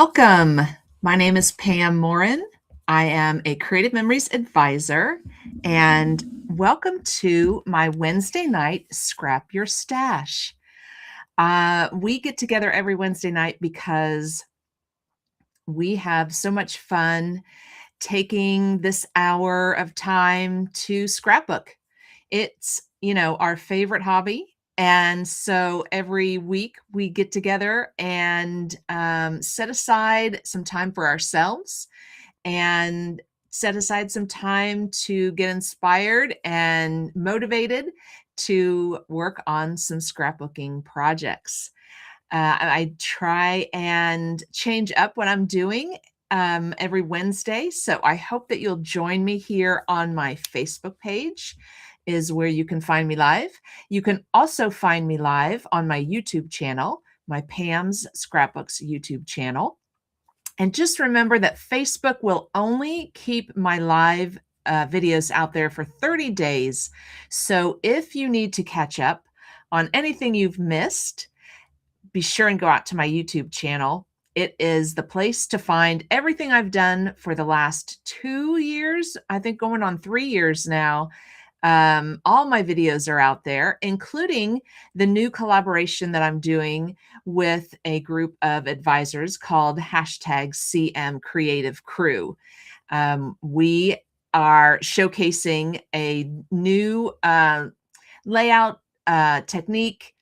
Welcome. My name is Pam Morin. I am a Creative Memories advisor, and welcome to my Wednesday night Scrap Your Stash. We get together every Wednesday night because we have so much fun taking this hour of time to scrapbook. It's, our favorite hobby. And so every week we get together and set aside some time for ourselves and set aside some time to get inspired and motivated to work on some scrapbooking projects. I try and change up what I'm doing every Wednesday. So I hope that you'll join me here on my Facebook page is where you can find me live. You can also find me live on my YouTube channel, my Pam's Scrapbooks YouTube channel. And just remember that Facebook will only keep my live videos out there for 30 days. So if you need to catch up on anything you've missed, be sure and go out to my YouTube channel. It is the place to find everything I've done for the last 2 years, I think going on 3 years now. All my videos are out there, including the new collaboration that I'm doing with a group of advisors called #CM Creative Crew. We are showcasing a new layout technique,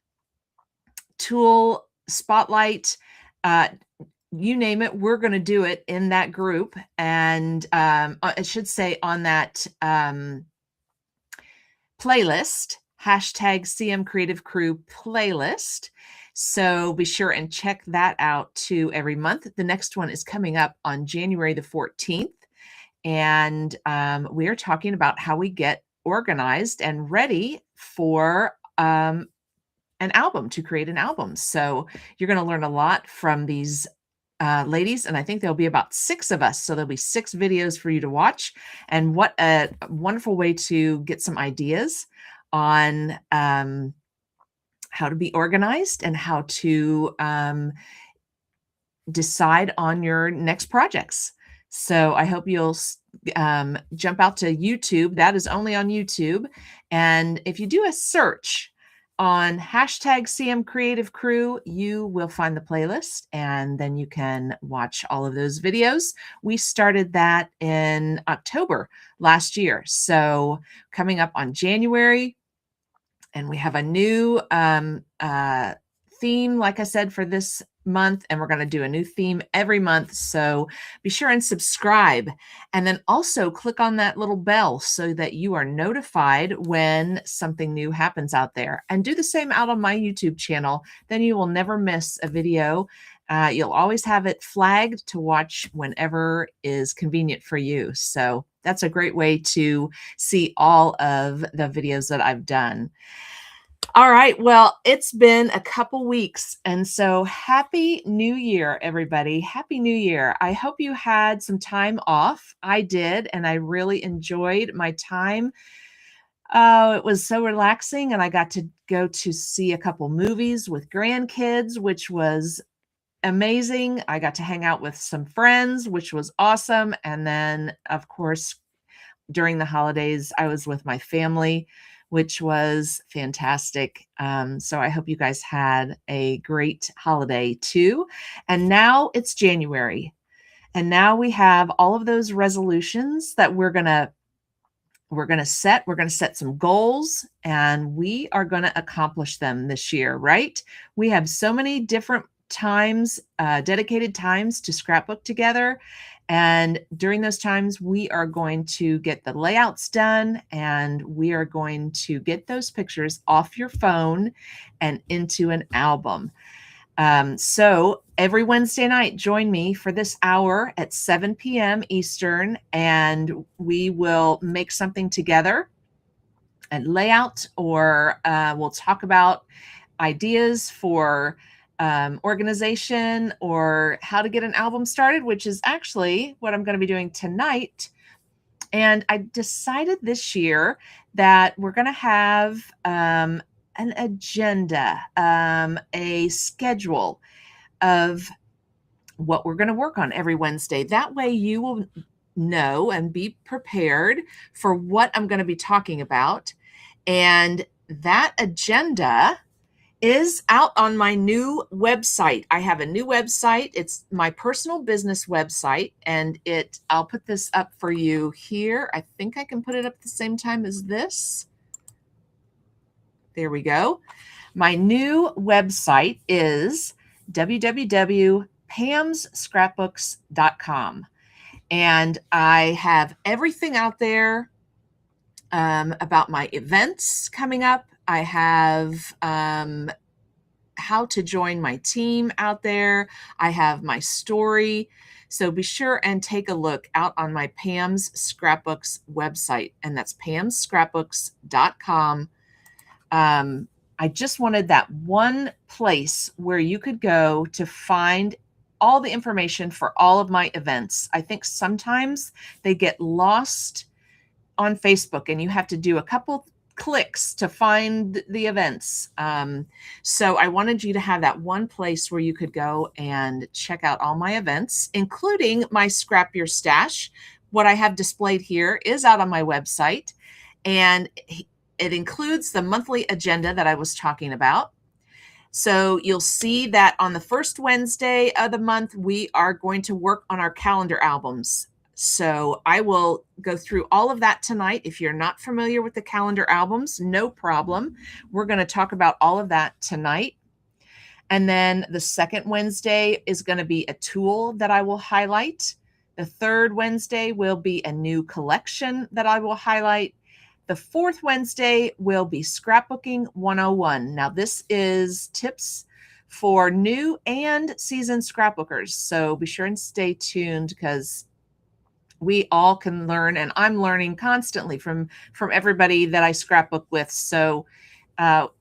tool, spotlight, you name it, we're going to do it in that group. And I should say on that playlist, #CM Creative Crew playlist. So be sure and check that out too every month. The next one is coming up on January the 14th. And we are talking about how we get organized and ready for an album, to create an album. So you're going to learn a lot from these ladies, and I think there'll be about 6 of us. So there'll be 6 videos for you to watch. And what a wonderful way to get some ideas on how to be organized and how to decide on your next projects. So I hope you'll jump out to YouTube. That is only on YouTube. And if you do a search on #CM Creative Crew, you will find the playlist, and then you can watch all of those videos. We started that in October last year. So coming up on January, and we have a new theme, like I said, for this month, and we're going to do a new theme every month. So be sure and subscribe, and then also click on that little bell so that you are notified when something new happens out there. And do the same out on my YouTube channel. Then you will never miss a video. You'll always have it flagged to watch whenever is convenient for you. So that's a great way to see all of the videos that I've done. All right. Well, it's been a couple weeks. And so happy New Year, everybody. Happy New Year. I hope you had some time off. I did, and I really enjoyed my time. Oh, it was so relaxing, and I got to go to see a couple movies with grandkids, which was amazing. I got to hang out with some friends, which was awesome. And then, of course, during the holidays, I was with my family, which was fantastic. So I hope you guys had a great holiday too. And now it's January. And now we have all of those resolutions that we're going to set. We're going to set some goals, and we are going to accomplish them this year, right? We have so many different times, dedicated times to scrapbook together. And during those times, we are going to get the layouts done, and we are going to get those pictures off your phone and into an album. So every Wednesday night, join me for this hour at 7 p.m. Eastern, and we will make something together, a layout, or we'll talk about ideas for organization or how to get an album started, which is actually what I'm going to be doing tonight. And I decided this year that we're going to have an agenda, a schedule of what we're going to work on every Wednesday. That way you will know and be prepared for what I'm going to be talking about. And that agenda is out on my new website. I have a new website. It's my personal business website, and I'll put this up for you here. I think I can put it up at the same time as this. There we go. My new website is www.pamsscrapbooks.com. And I have everything out there about my events coming up. I have how to join my team out there. I have my story. So be sure and take a look out on my Pam's Scrapbooks website, and that's pamsscrapbooks.com. I just wanted that one place where you could go to find all the information for all of my events. I think sometimes they get lost on Facebook and you have to do a couple clicks to find the events. So I wanted you to have that one place where you could go and check out all my events, including my Scrap Your Stash. What I have displayed here is out on my website, and it includes the monthly agenda that I was talking about. So you'll see that on the first Wednesday of the month, we are going to work on our calendar albums. So I will go through all of that tonight. If you're not familiar with the calendar albums, no problem. We're going to talk about all of that tonight. And then the second Wednesday is going to be a tool that I will highlight. The third Wednesday will be a new collection that I will highlight. The fourth Wednesday will be Scrapbooking 101. Now, this is tips for new and seasoned scrapbookers. So be sure and stay tuned, because we all can learn, and I'm learning constantly from everybody that I scrapbook with. So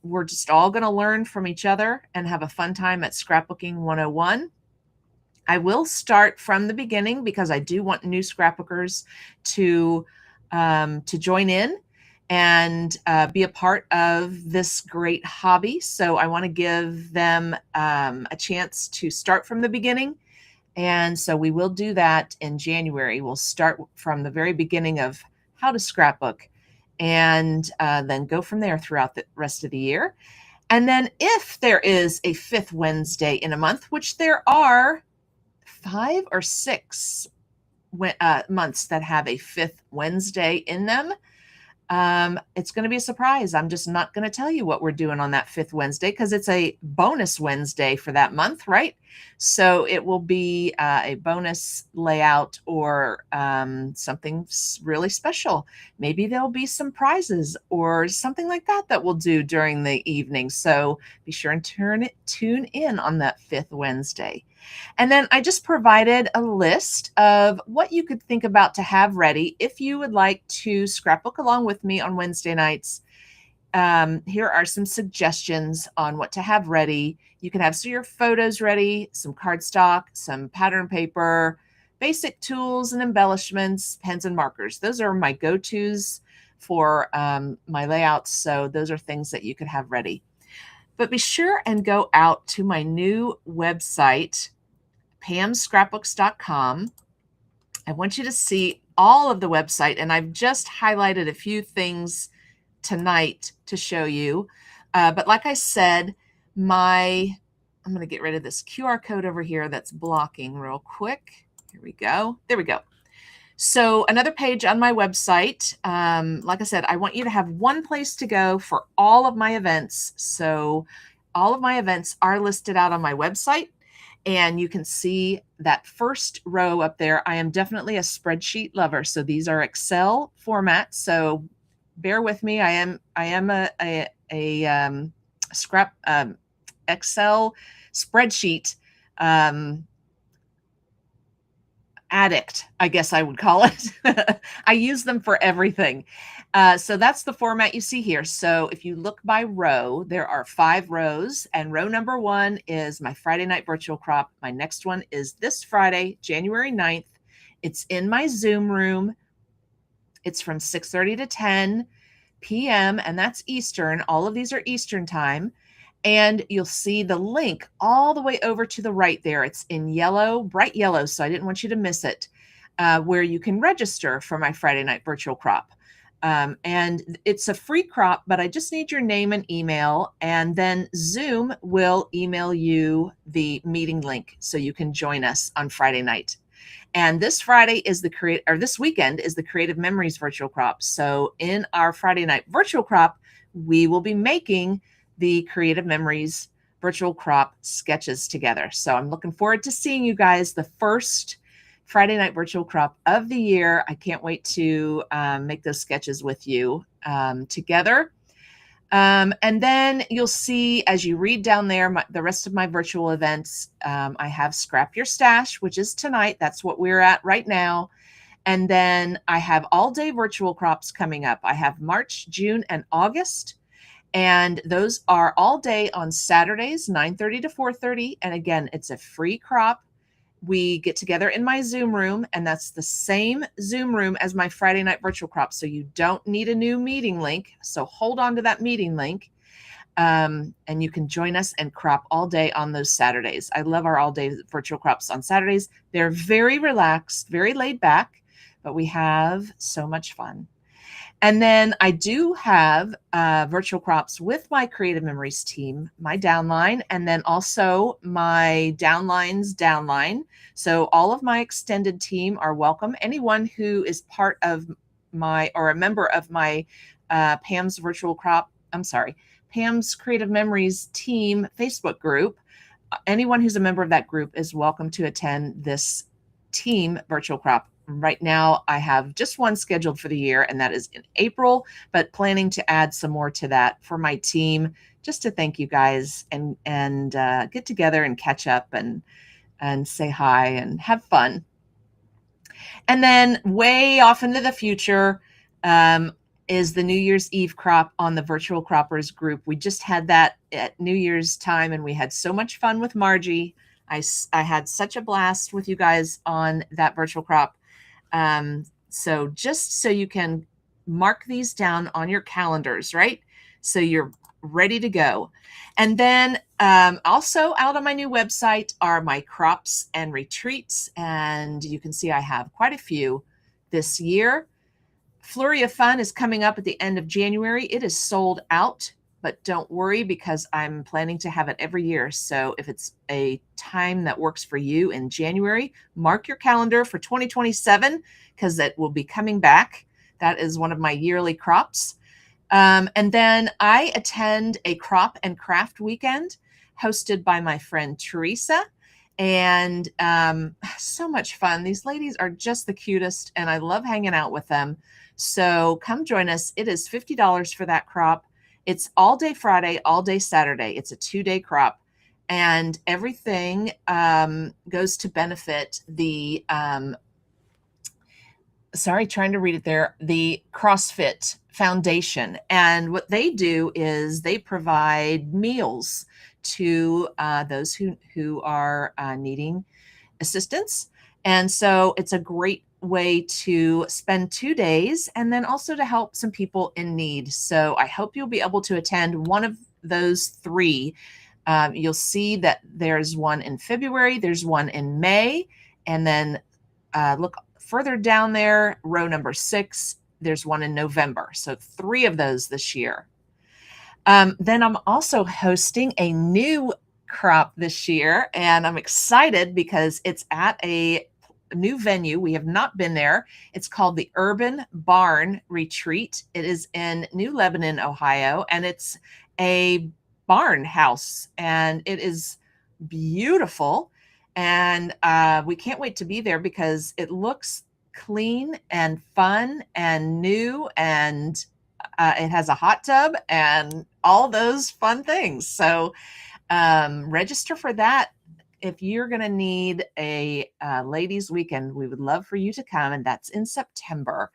we're just all going to learn from each other and have a fun time at Scrapbooking 101. I will start from the beginning because I do want new scrapbookers to join in and be a part of this great hobby. So I want to give them a chance to start from the beginning. And so we will do that in January. We'll start from the very beginning of how to scrapbook, and then go from there throughout the rest of the year. And then if there is a fifth Wednesday in a month, which there are 5 or 6 months that have a fifth Wednesday in them, it's going to be a surprise. I'm just not going to tell you what we're doing on that fifth Wednesday, because it's a bonus Wednesday for that month, right? So it will be a bonus layout or something really special. Maybe there'll be some prizes or something like that that we'll do during the evening. So be sure and tune in on that fifth Wednesday. And then I just provided a list of what you could think about to have ready if you would like to scrapbook along with me on Wednesday nights. Here are some suggestions on what to have ready. You can have your photos ready, some cardstock, some pattern paper, basic tools and embellishments, pens and markers. Those are my go-tos for my layouts. So those are things that you could have ready. But be sure and go out to my new website, pamsscrapbooks.com. I want you to see all of the website, and I've just highlighted a few things tonight to show you. But like I said, I'm going to get rid of this QR code over here that's blocking real quick. Here we go. There we go. So another page on my website. Like I said, I want you to have one place to go for all of my events. So all of my events are listed out on my website, and you can see that first row up there. I am definitely a spreadsheet lover. So these are Excel formats. So bear with me. I am a Excel spreadsheet addict, I guess I would call it. I use them for everything. So that's the format you see here. So if you look by row, there are 5 rows, and row number 1 is my Friday night virtual crop. My next one is this Friday, January 9th. It's in my Zoom room. It's from 6:30 to 10 p.m. and that's Eastern. All of these are Eastern time. And you'll see the link all the way over to the right there. It's in yellow, bright yellow, so I didn't want you to miss it, where you can register for my Friday night virtual crop. And it's a free crop, but I just need your name and email, and then Zoom will email you the meeting link so you can join us on Friday night. And this this weekend is the Creative Memories virtual crop. So in our Friday night virtual crop, we will be making the Creative Memories virtual crop sketches together. So I'm looking forward to seeing you guys, the first Friday night virtual crop of the year. I can't wait to make those sketches with you together. And then you'll see as you read down there, the rest of my virtual events. I have Scrap Your Stash, which is tonight. That's what we're at right now. And then I have all day virtual crops coming up. I have March, June, and August. And those are all day on Saturdays, 9:30 to 4:30. And again, it's a free crop. We get together in my Zoom room, and that's the same Zoom room as my Friday night virtual crop. So you don't need a new meeting link. So hold on to that meeting link. And you can join us and crop all day on those Saturdays. I love our all day virtual crops on Saturdays. They're very relaxed, very laid back, but we have so much fun. And then I do have virtual crops with my Creative Memories team, my downline, and then also my downline's downline. So all of my extended team are welcome. Anyone who is part of or a member of my Pam's Creative Memories team Facebook group, anyone who's a member of that group is welcome to attend this team virtual crop. Right now, I have just one scheduled for the year, and that is in April, but planning to add some more to that for my team, just to thank you guys and get together and catch up and say hi and have fun. And then way off into the future is the New Year's Eve crop on the Virtual Croppers group. We just had that at New Year's time, and we had so much fun with Margie. I had such a blast with you guys on that virtual crop. So just so you can mark these down on your calendars, right? So you're ready to go. And then also out on my new website are my crops and retreats. And you can see I have quite a few this year. Flurry of Fun is coming up at the end of January. It is sold out, but don't worry because I'm planning to have it every year. So if it's a time that works for you in January, mark your calendar for 2027 because it will be coming back. That is one of my yearly crops. And then I attend a crop and craft weekend hosted by my friend Teresa. And so much fun. These ladies are just the cutest, and I love hanging out with them. So come join us. It is $50 for that crop. It's all day Friday, all day Saturday. It's a 2-day crop, and everything goes to benefit the, trying to read it there, the CrossFit Foundation. And what they do is they provide meals to those who are needing assistance. And so it's a great way to spend 2 days and then also to help some people in need. So I hope you'll be able to attend one of those 3. You'll see that there's one in February, there's one in May, and then look further down there, row number 6, there's one in November. So 3 of those this year. Then I'm also hosting a new crop this year, and I'm excited because it's at a new venue. We have not been there. It's called the Urban Barn Retreat. It is in New Lebanon, Ohio, and it's a barn house, and it is beautiful. And we can't wait to be there because it looks clean and fun and new, and it has a hot tub and all those fun things. So register for that. If you're going to need a ladies' weekend, we would love for you to come, and that's in September.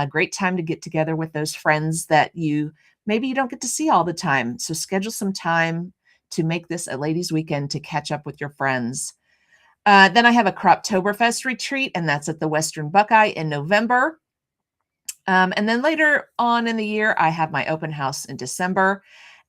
Great time to get together with those friends that maybe you don't get to see all the time. So schedule some time to make this a ladies' weekend to catch up with your friends. Then I have a Croptoberfest retreat, and that's at the Western Buckeye in November. And then later on in the year, I have my open house in December.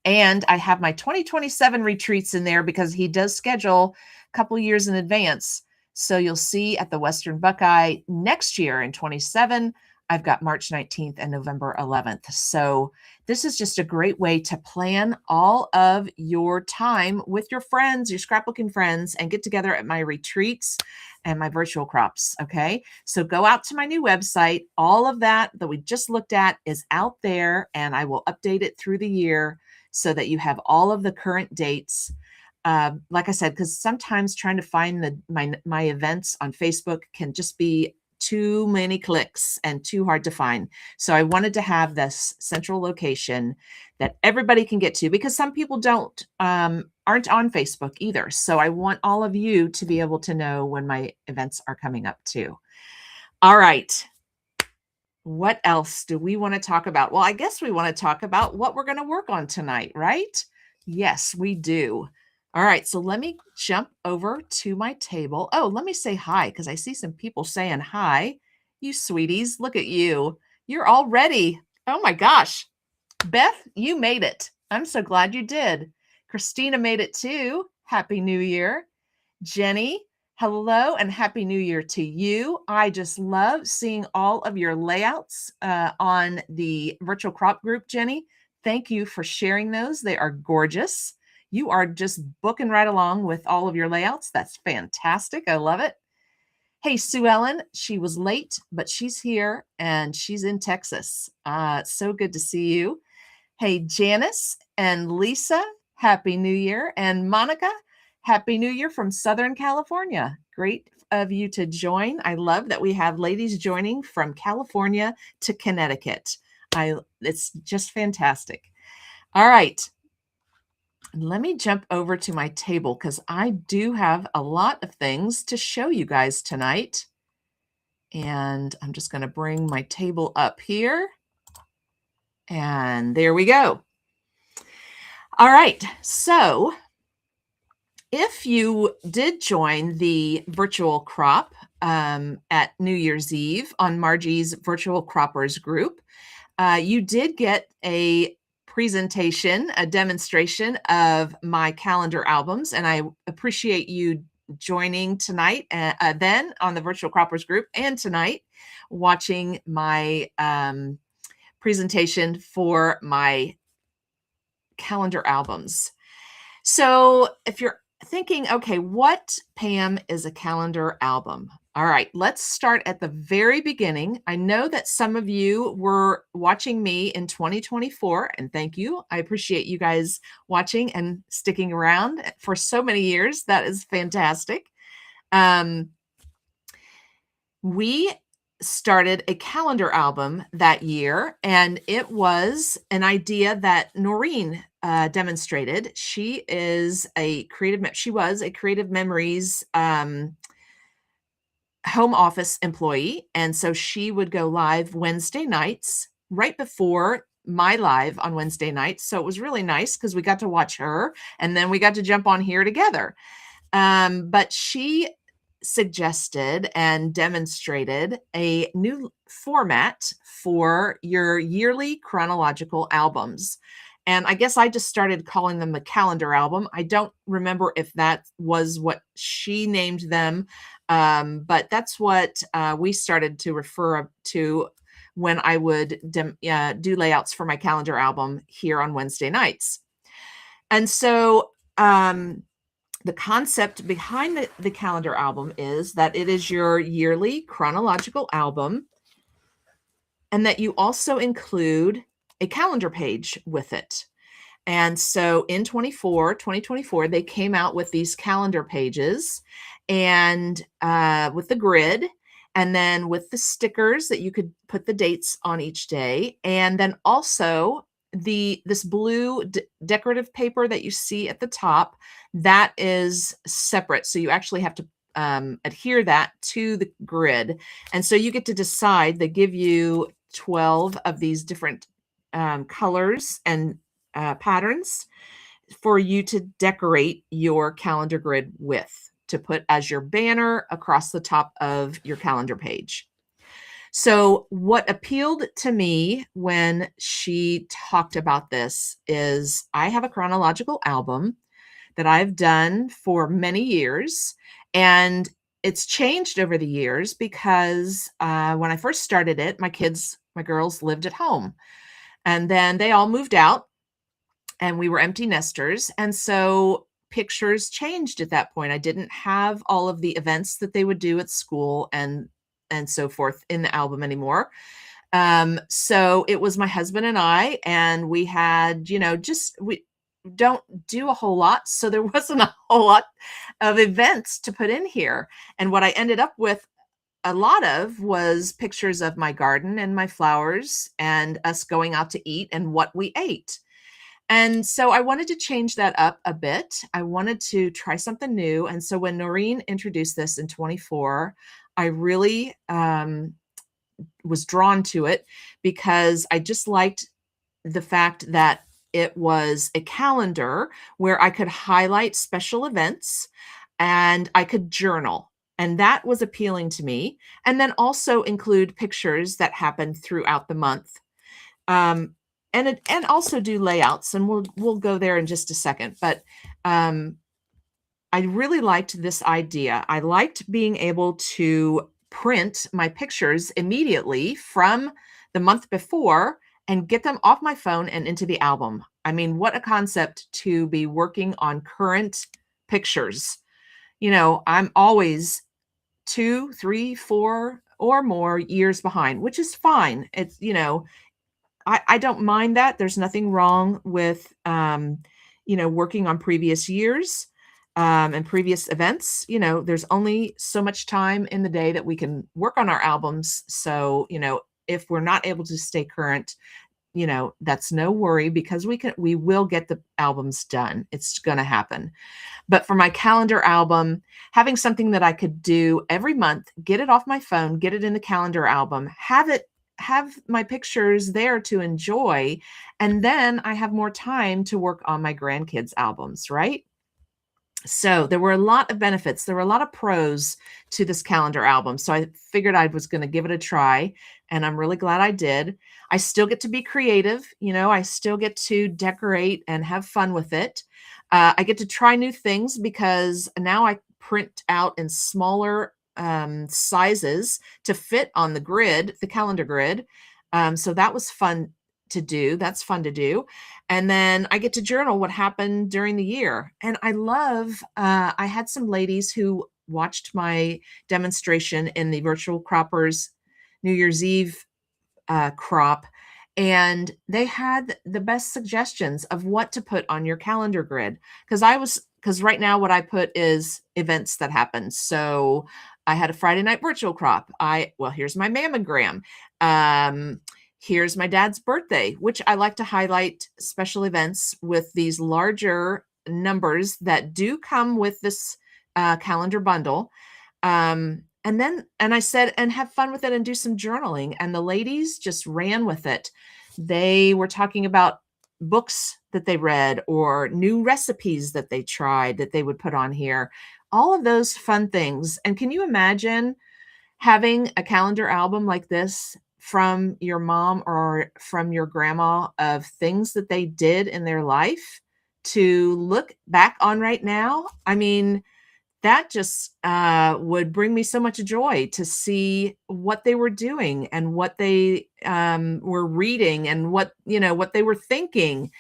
And I have my 2027 retreats in there because he does schedule a couple years in advance. So you'll see at the Western Buckeye next year in 27, I've got March 19th and November 11th. So this is just a great way to plan all of your time with your friends, your scrapbooking friends, and get together at my retreats and my virtual crops. Okay. So go out to my new website. All of that we just looked at is out there, and I will update it through the year so that you have all of the current dates. Like I said, because sometimes trying to find my events on Facebook can just be too many clicks and too hard to find. So I wanted to have this central location that everybody can get to, because some people aren't on Facebook either. So I want all of you to be able to know when my events are coming up too. All right. What else do we want to talk about? Well, I guess we want to talk about what we're going to work on tonight, right? Yes, we do. All right, so let me jump over to my table. Oh, let me say hi, because I see some people saying hi. You sweeties, look at you. You're all ready. Oh my gosh. Beth, you made it. I'm so glad you did. Christina made it too. Happy New Year. Jenny, hello and Happy New Year to you. I just love seeing all of your layouts on the virtual crop group, Jenny. Thank you for sharing those. They are gorgeous. You are just booking right along with all of your layouts. That's fantastic. I love it. Hey, Sue Ellen, she was late, but she's here and she's in Texas. So good to see you. Hey, Janice and Lisa, Happy New Year. And Monica, Happy New Year from Southern California. Great of you to join. I love that we have ladies joining from California to Connecticut. It's just fantastic. All right. Let me jump over to my table because I do have a lot of things to show you guys tonight. And I'm just going to bring my table up here. And there we go. All right. So if you did join the virtual crop at New Year's Eve on Margie's Virtual Croppers group, you did get a presentation, a demonstration of my calendar albums, and I appreciate you joining tonight, then on the Virtual Croppers group, and tonight watching my presentation for my calendar albums. So if you're thinking, okay, what, Pam, is a calendar album? All right, let's start at the very beginning. I know that some of you were watching me in 2024, and thank you. I appreciate you guys watching and sticking around for so many years. That is fantastic. We started a calendar album that year, and it was an idea that Noreen demonstrated. She was a Creative Memories home office employee, and so she would go live Wednesday nights right before my live on Wednesday nights. So it was really nice because we got to watch her, and then we got to jump on here together. But she suggested and demonstrated a new format for your yearly chronological albums. And I guess I just started calling them a calendar album. I don't remember if that was what she named them, but that's what we started to refer to when I would do layouts for my calendar album here on Wednesday nights. And so the concept behind the calendar album is that it is your yearly chronological album, and that you also include a calendar page with it. And so in 2024, they came out with these calendar pages, and with the grid, and then with the stickers that you could put the dates on each day, and then also this blue decorative paper that you see at the top, that is separate. So you actually have to adhere that to the grid. And so you get to decide. They give you 12 of these different colors and patterns for you to decorate your calendar grid with, to put as your banner across the top of your calendar page. So what appealed to me when she talked about this is I have a chronological album that I've done for many years, and it's changed over the years because when I first started it, my girls lived at home, and then they all moved out, and we were empty nesters, and so pictures changed at that point. I didn't have all of the events that they would do at school and so forth in the album anymore. So it was my husband and I, and we had, just we don't do a whole lot. So there wasn't a whole lot of events to put in here. And what I ended up with a lot of was pictures of my garden and my flowers and us going out to eat and what we ate. And so I wanted to change that up a bit. I wanted to try something new. And so when Noreen introduced this in 24, I really was drawn to it because I just liked the fact that it was a calendar where I could highlight special events and I could journal. And that was appealing to me. And then also include pictures that happened throughout the month. And also do layouts, and we'll go there in just a second. But I really liked this idea. I liked being able to print my pictures immediately from the month before and get them off my phone and into the album. I mean, what a concept to be working on current pictures. I'm always 2, 3, 4 or more years behind, which is fine. It's, I don't mind that. There's nothing wrong with, working on previous years and previous events. There's only so much time in the day that we can work on our albums. So, if we're not able to stay current, that's no worry because we will get the albums done. It's going to happen. But for my calendar album, having something that I could do every month, get it off my phone, get it in the calendar album, have my pictures there to enjoy, and then I have more time to work on my grandkids' albums, right? So there were a lot of benefits. There were a lot of pros to this calendar album. So I figured I was going to give it a try, and I'm really glad I did. I still get to be creative. I still get to decorate and have fun with it. I get to try new things because now I print out in smaller sizes to fit on the grid, the calendar grid. So that was fun to do. That's fun to do. And then I get to journal what happened during the year. And I had some ladies who watched my demonstration in the Virtual Croppers New Year's Eve crop. And they had the best suggestions of what to put on your calendar grid. Because right now what I put is events that happen. So I had a Friday night virtual crop. Here's my mammogram. Here's my dad's birthday, which I like to highlight special events with these larger numbers that do come with this calendar bundle. And I said, and have fun with it and do some journaling. And the ladies just ran with it. They were talking about books that they read or new recipes that they tried that they would put on here. All of those fun things. And can you imagine having a calendar album like this from your mom or from your grandma of things that they did in their life to look back on right now? I mean, that just would bring me so much joy to see what they were doing and what they were reading and what they were thinking.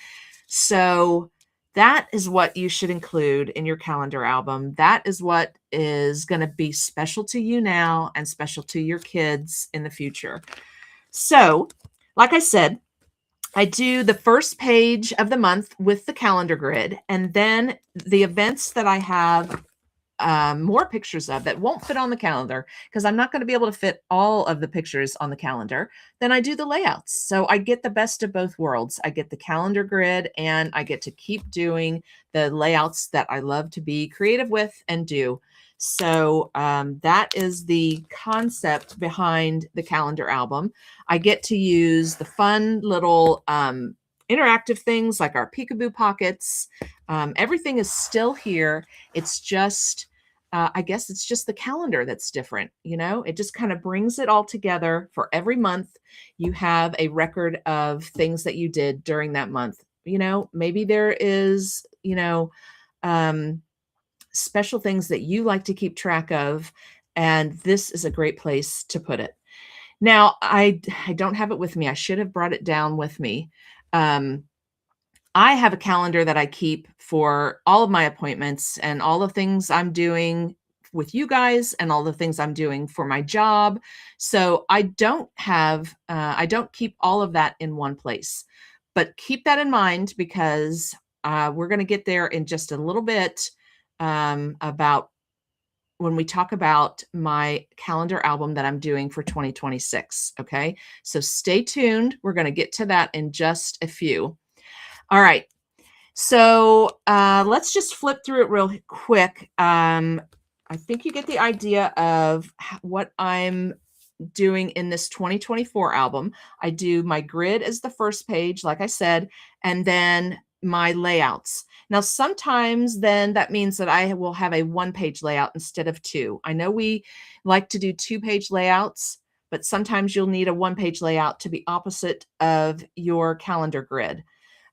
So that is what you should include in your calendar album. That is what is going to be special to you now and special to your kids in the future. So, like I said, I do the first page of the month with the calendar grid, and then the events that I have more pictures of that won't fit on the calendar because I'm not going to be able to fit all of the pictures on the calendar. Then I do the layouts. So I get the best of both worlds. I get the calendar grid and I get to keep doing the layouts that I love to be creative with and do. So that is the concept behind the calendar album. I get to use the fun little interactive things like our peekaboo pockets. Everything is still here. It's just I guess it's just the calendar that's different. It just kind of brings it all together. For every month, you have a record of things that you did during that month. Maybe there is, um, special things that you like to keep track of, and this is a great place to put it. Now, I don't have it with me. I should have brought it down with me. I have a calendar that I keep for all of my appointments and all the things I'm doing with you guys and all the things I'm doing for my job. So I don't keep all of that in one place, but keep that in mind because we're going to get there in just a little bit about when we talk about my calendar album that I'm doing for 2026. Okay. So stay tuned. We're going to get to that in just a few. All right. So let's just flip through it real quick. I think you get the idea of what I'm doing in this 2024 album. I do my grid as the first page, like I said, and then my layouts. Now, sometimes then that means that I will have a one-page layout instead of two. I know we like to do two-page layouts, but sometimes you'll need a one-page layout to be opposite of your calendar grid.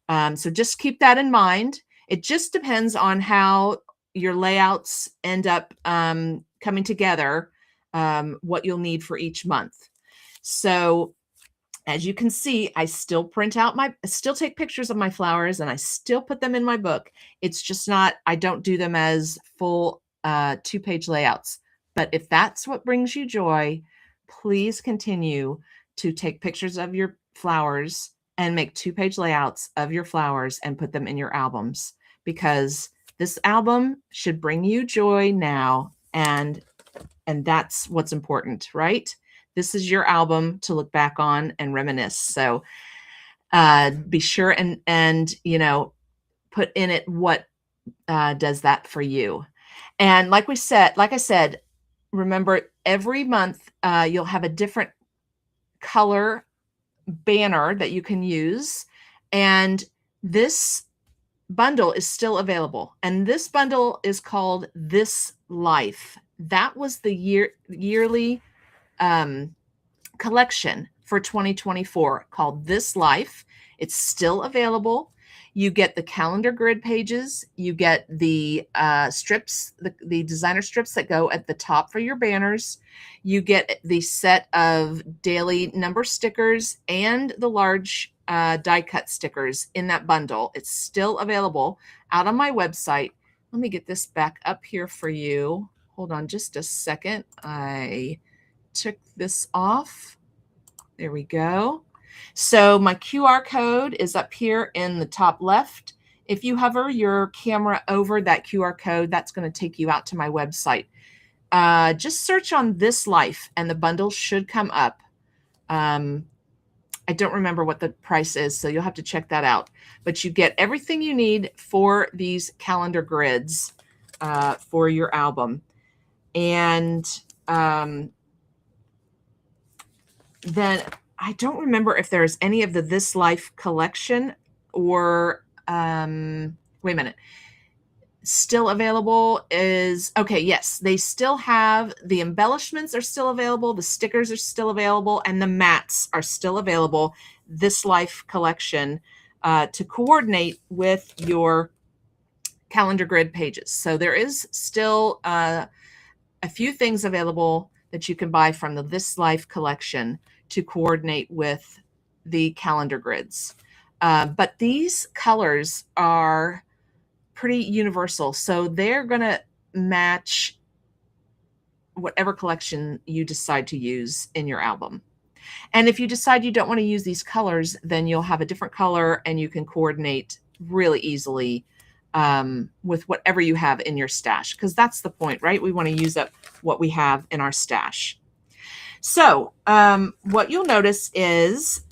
So just keep that in mind. It just depends on how your layouts end up coming together, what you'll need for each month. So as you can see, I still still take pictures of my flowers and I still put them in my book. It's just not, I don't do them as full two-page layouts. But if that's what brings you joy, please continue to take pictures of your flowers and make two-page layouts of your flowers and put them in your albums, because this album should bring you joy now, and that's what's important, right? This is your album to look back on and reminisce. So be sure and put in it what does that for you. And like I said, remember every month you'll have a different color banner that you can use, and this bundle is still available, and this bundle is called This Life. That was the yearly collection for 2024 called This Life. It's still available. You get the calendar grid pages, you get the strips, the designer strips that go at the top for your banners, you get the set of daily number stickers and the large die cut stickers in that bundle. It's still available out on my website. Let me get this back up here for you. Hold on just a second. I took this off. There we go. So my QR code is up here in the top left. If you hover your camera over that QR code, that's going to take you out to my website. Just search on This Life and the bundle should come up. I don't remember what the price is, so you'll have to check that out. But you get everything you need for these calendar grids for your album. And then I don't remember if there's any of the This Life collection or, wait a minute, still available is, okay, yes, they still have, the embellishments are still available, the stickers are still available, and the mats are still available, This Life collection, to coordinate with your calendar grid pages. So there is still a few things available that you can buy from the This Life collection to coordinate with the calendar grids. But these colors are pretty universal, so they're going to match whatever collection you decide to use in your album. And if you decide you don't want to use these colors, then you'll have a different color and you can coordinate really easily with whatever you have in your stash, because that's the point, right? We want to use up what we have in our stash. So what you'll notice is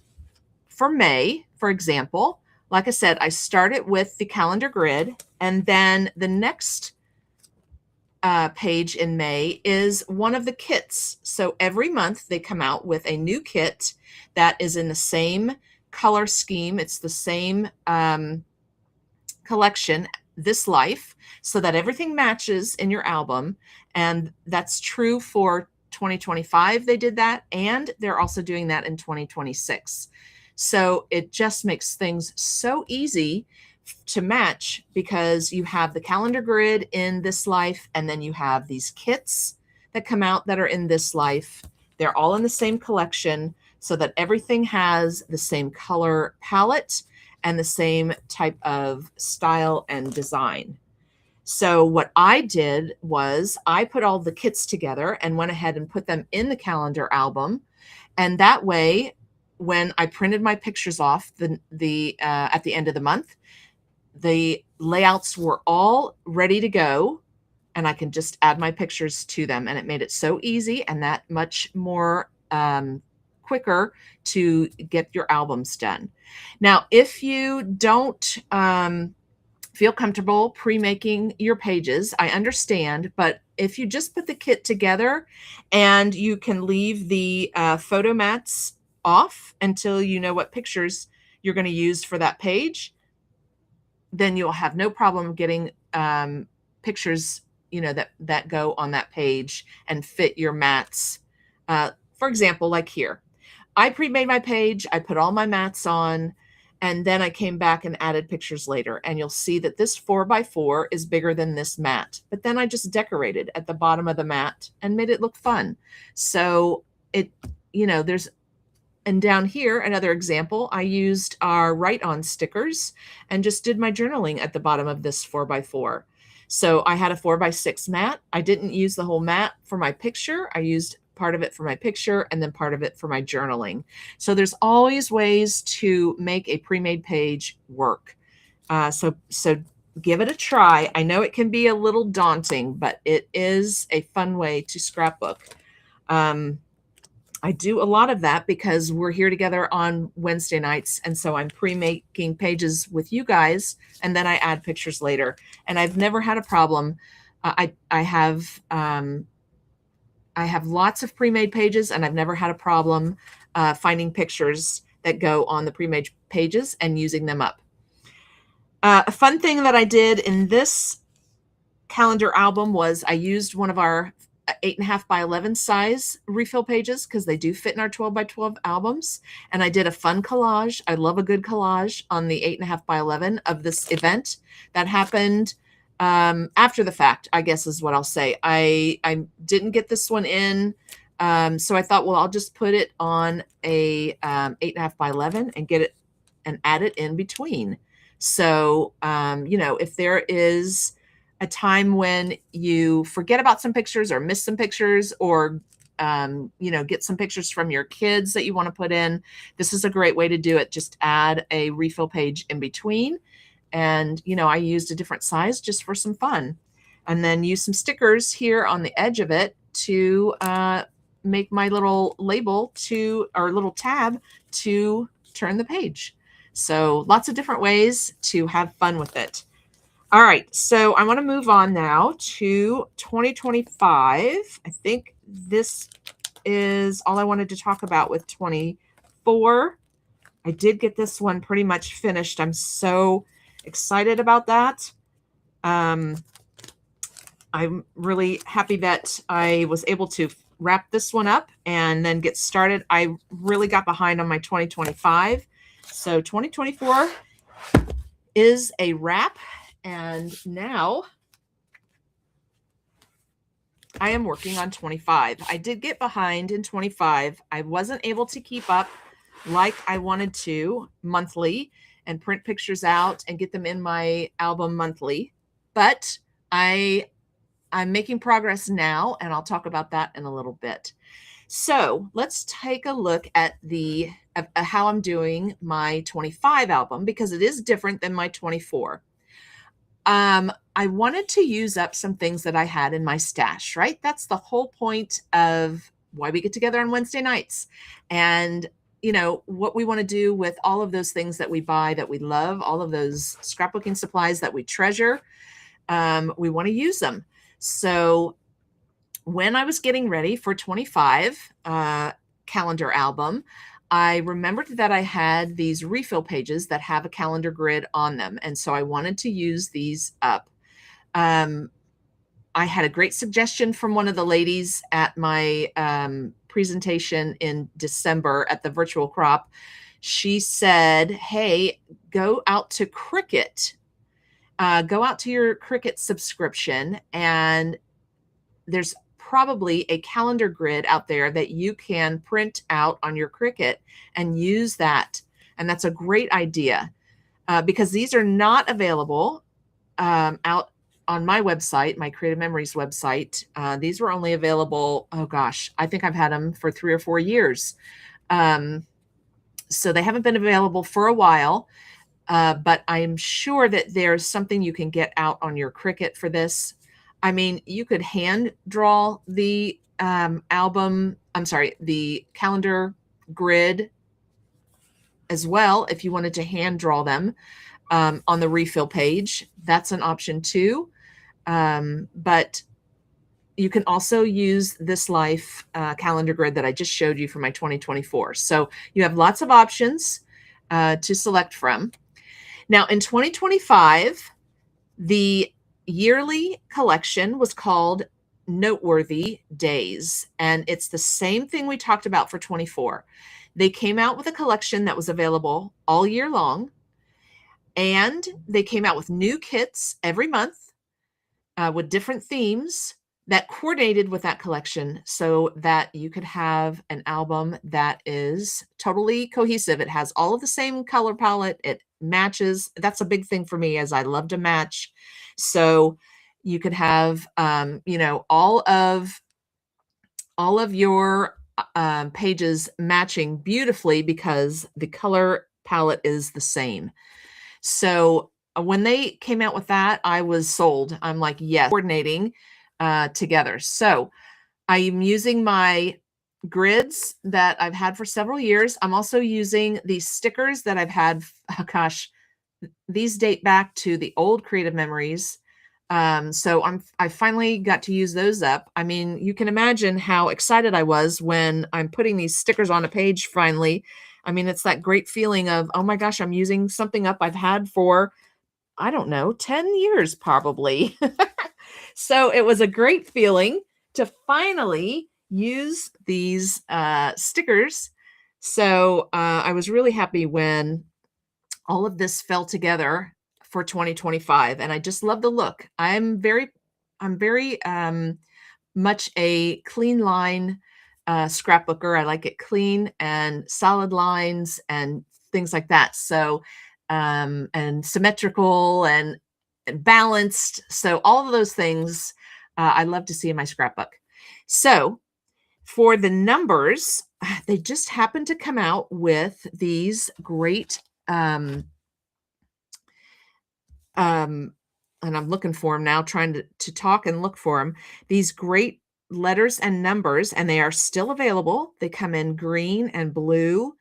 for May, for example, like I said, I started with the calendar grid, and then the next page in May is one of the kits. So every month they come out with a new kit that is in the same color scheme. It's the same collection this life so that everything matches in your album. And that's true for 2025. They did that. And they're also doing that in 2026. So it just makes things so easy to match because you have the calendar grid in this life, and then you have these kits that come out that are in this life. They're all in the same collection so that everything has the same color palette and the same type of style and design. So what I did was I put all the kits together and went ahead and put them in the calendar album. And that way, when I printed my pictures off at the end of the month, the layouts were all ready to go, and I can just add my pictures to them. And it made it so easy and that much more quicker to get your albums done. Now, if you don't feel comfortable pre-making your pages, I understand, but if you just put the kit together and you can leave the photo mats off until you know what pictures you're going to use for that page, then you'll have no problem getting pictures, that go on that page and fit your mats. For example, like here, I pre-made my page, I put all my mats on, and then I came back and added pictures later. And you'll see that this 4x4 is bigger than this mat. But then I just decorated at the bottom of the mat and made it look fun. So and down here, another example, I used our write-on stickers and just did my journaling at the bottom of this 4x4. So I had a 4x6 mat. I didn't use the whole mat for my picture. I used part of it for my picture and then part of it for my journaling. So there's always ways to make a pre-made page work. So give it a try. I know it can be a little daunting, but it is a fun way to scrapbook. I do a lot of that because we're here together on Wednesday nights. And so I'm pre-making pages with you guys, and then I add pictures later. And I've never had a problem. I have lots of pre-made pages, and I've never had a problem finding pictures that go on the pre-made pages and using them up. A fun thing that I did in this calendar album was I used one of our 8.5 by 11 size refill pages because they do fit in our 12 by 12 albums. And I did a fun collage. I love a good collage on the 8.5 by 11 of this event that happened after the fact, I guess is what I'll say. I didn't get this one in. So I thought, well, I'll just put it on a 8.5 by 11 and get it and add it in between. So, if there is a time when you forget about some pictures or miss some pictures or, get some pictures from your kids that you want to put in, this is a great way to do it. Just add a refill page in between. And, I used a different size just for some fun, and then use some stickers here on the edge of it to make my little label or little tab to turn the page. So lots of different ways to have fun with it. All right, so I want to move on now to 2025. I think this is all I wanted to talk about with 24. I did get this one pretty much finished. I'm so excited about that. I'm really happy that I was able to wrap this one up and then get started. I really got behind on my 2025. So 2024 is a wrap. And now I am working on 25. I did get behind in 25. I wasn't able to keep up like I wanted to monthly and print pictures out and get them in my album monthly. But I'm making progress now, and I'll talk about that in a little bit. So let's take a look at how I'm doing my 25 album, because it is different than my 24. I wanted to use up some things that I had in my stash, right? That's the whole point of why we get together on Wednesday nights. And, what we want to do with all of those things that we buy, that we love, all of those scrapbooking supplies that we treasure, we want to use them. So when I was getting ready for 25 calendar album, I remembered that I had these refill pages that have a calendar grid on them. And so I wanted to use these up. I had a great suggestion from one of the ladies at my presentation in December at the virtual crop. She said, hey, go out to Cricut. Go out to your Cricut subscription, and there's probably a calendar grid out there that you can print out on your Cricut and use that. And that's a great idea because these are not available out on my website, my Creative Memories website. These were only available, oh gosh, I think I've had them for 3 or 4 years. So they haven't been available for a while, but I'm sure that there's something you can get out on your Cricut for this. I mean, you could hand draw the the calendar grid as well if you wanted to hand draw them on the refill page. That's an option too. But you can also use this Life calendar grid that I just showed you for my 2024. So you have lots of options to select from. Now in 2025, the yearly collection was called Noteworthy Days, and it's the same thing we talked about for 24. They came out with a collection that was available all year long, and they came out with new kits every month with different themes that coordinated with that collection so that you could have an album that is totally cohesive. It has all of the same color palette. It matches. That's a big thing for me, as I love to match. So you could have, all of your pages matching beautifully because the color palette is the same. So when they came out with that, I was sold. I'm like, yes, coordinating together. So I am using my grids that I've had for several years. I'm also using these stickers that I've had, these date back to the old Creative Memories. So I finally got to use those up. I mean, you can imagine how excited I was when I'm putting these stickers on a page finally. I mean, it's that great feeling of, oh my gosh, I'm using something up I've had for, I don't know, 10 years probably. So it was a great feeling to finally use these stickers. So I was really happy when all of this fell together for 2025, and I just love the look. I'm very much a clean line scrapbooker. I like it clean and solid lines and things like that. So and symmetrical and balanced. So all of those things I love to see in my scrapbook. So for the numbers, they just happened to come out with these great and I'm looking for them now, trying to talk and look for them. These great letters and numbers, and they are still available. They come in green and blue.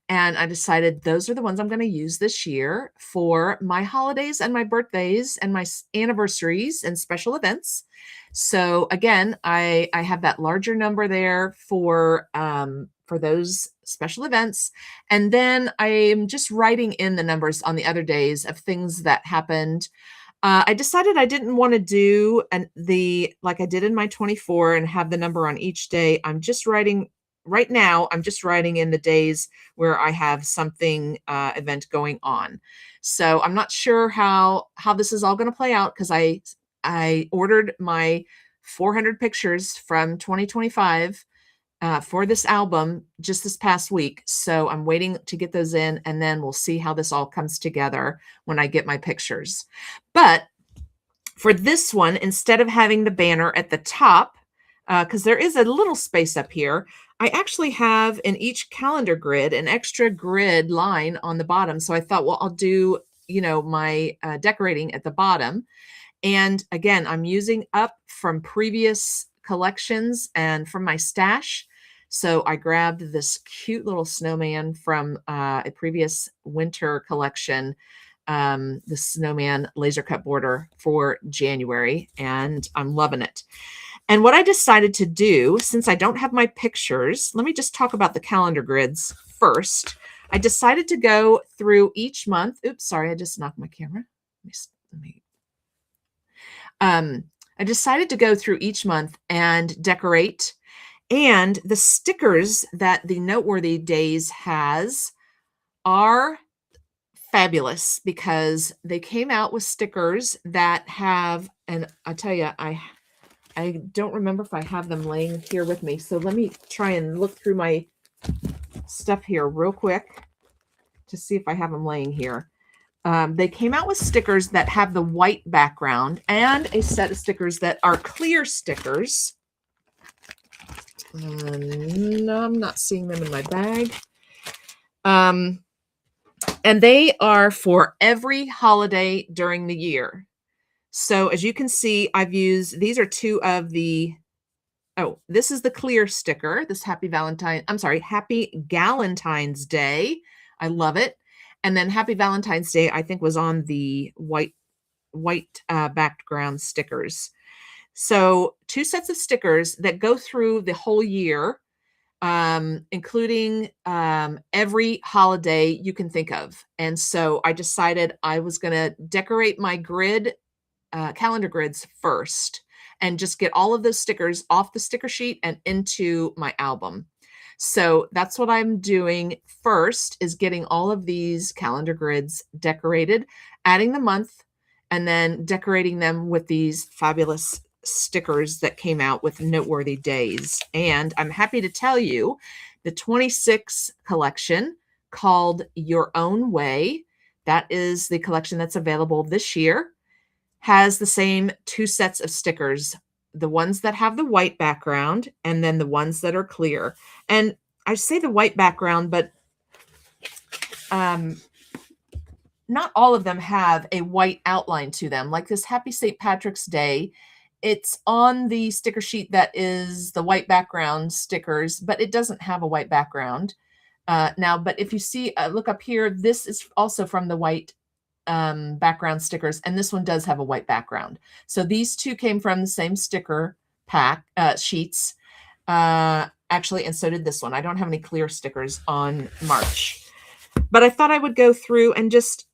And I decided those are the ones I'm going to use this year for my holidays and my birthdays and my anniversaries and special events. So again, I have that larger number there for those special events. And then I am just writing in the numbers on the other days of things that happened. I decided I didn't want to do like I did in my 24 and have the number on each day. Right now, I'm just writing in the days where I have something event going on. So I'm not sure how this is all going to play out because I ordered my 400 pictures from 2025 for this album just this past week. So I'm waiting to get those in, and then we'll see how this all comes together when I get my pictures. But for this one, instead of having the banner at the top, because there is a little space up here, I actually have in each calendar grid an extra grid line on the bottom. So I thought, well, I'll do, my decorating at the bottom. And again, I'm using up from previous collections and from my stash. So I grabbed this cute little snowman from a previous winter collection, the snowman laser cut border for January, and I'm loving it. And what I decided to do, since I don't have my pictures, let me just talk about the calendar grids 1st, I decided to go through each month. Oops, sorry, I just knocked my camera. I decided to go through each month and decorate. And the stickers that the Noteworthy Days has are fabulous because they came out with stickers that have, and I tell you, I don't remember if I have them laying here with me. So let me try and look through my stuff here real quick to see if I have them laying here. They came out with stickers that have the white background and a set of stickers that are clear stickers. No, I'm not seeing them in my bag. And they are for every holiday during the year. So as you can see, I've used, these are two of the, this is the clear sticker, this Happy Galentine's Day. I love it. And then Happy Valentine's Day, I think, was on the white background stickers. So 2 sets of stickers that go through the whole year, including every holiday you can think of. And so I decided I was going to decorate my calendar grids first and just get all of those stickers off the sticker sheet and into my album. So that's what I'm doing first, is getting all of these calendar grids decorated, adding the month, and then decorating them with these fabulous stickers that came out with Noteworthy Days. And I'm happy to tell you the 26 collection called Your Own Way, that is the collection that's available this year, has the same 2 sets of stickers, the ones that have the white background and then the ones that are clear. And I say the white background, but not all of them have a white outline to them. Like this Happy St. Patrick's Day, it's on the sticker sheet that is the white background stickers, but it doesn't have a white background. Now, but if you see, look up here, this is also from the white background stickers, and this one does have a white background. So these 2 came from the same sticker pack sheets, actually, and so did this one. I don't have any clear stickers on March, but I thought I would go through and just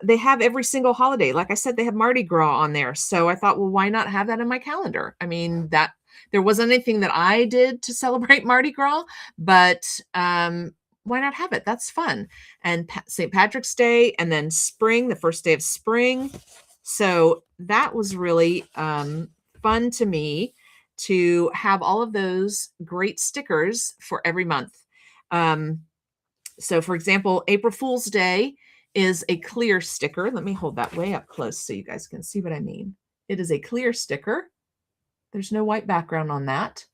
they have every single holiday. Like I said, they have Mardi Gras on there. So I thought, well, why not have that in my calendar? I mean, that there wasn't anything that I did to celebrate Mardi Gras, but why not have it? That's fun. And St. Patrick's Day, and then spring, the first day of spring. So that was really fun to me to have all of those great stickers for every month. So for example, April Fool's Day is a clear sticker. Let me hold that way up close so you guys can see what I mean. It is a clear sticker. There's no white background on that.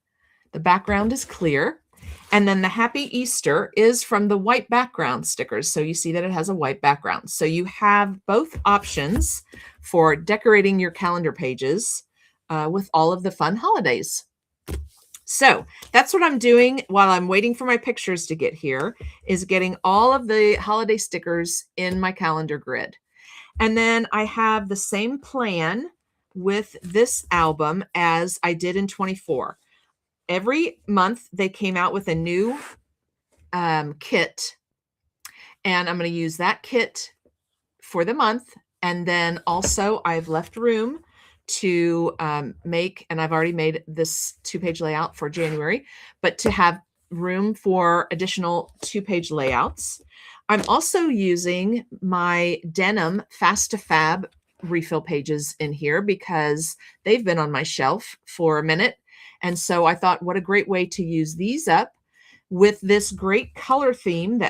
The background is clear. And then the Happy Easter is from the white background stickers. So you see that it has a white background. So you have both options for decorating your calendar pages with all of the fun holidays. So that's what I'm doing while I'm waiting for my pictures to get here, is getting all of the holiday stickers in my calendar grid. And then I have the same plan with this album as I did in 24. Every month they came out with a new kit, and I'm going to use that kit for the month. And then also I've left room to make, and I've already made this 2-page layout for January, but to have room for additional 2-page layouts. I'm also using my denim Fast to Fab refill pages in here because they've been on my shelf for a minute. And so I thought, what a great way to use these up with this great color theme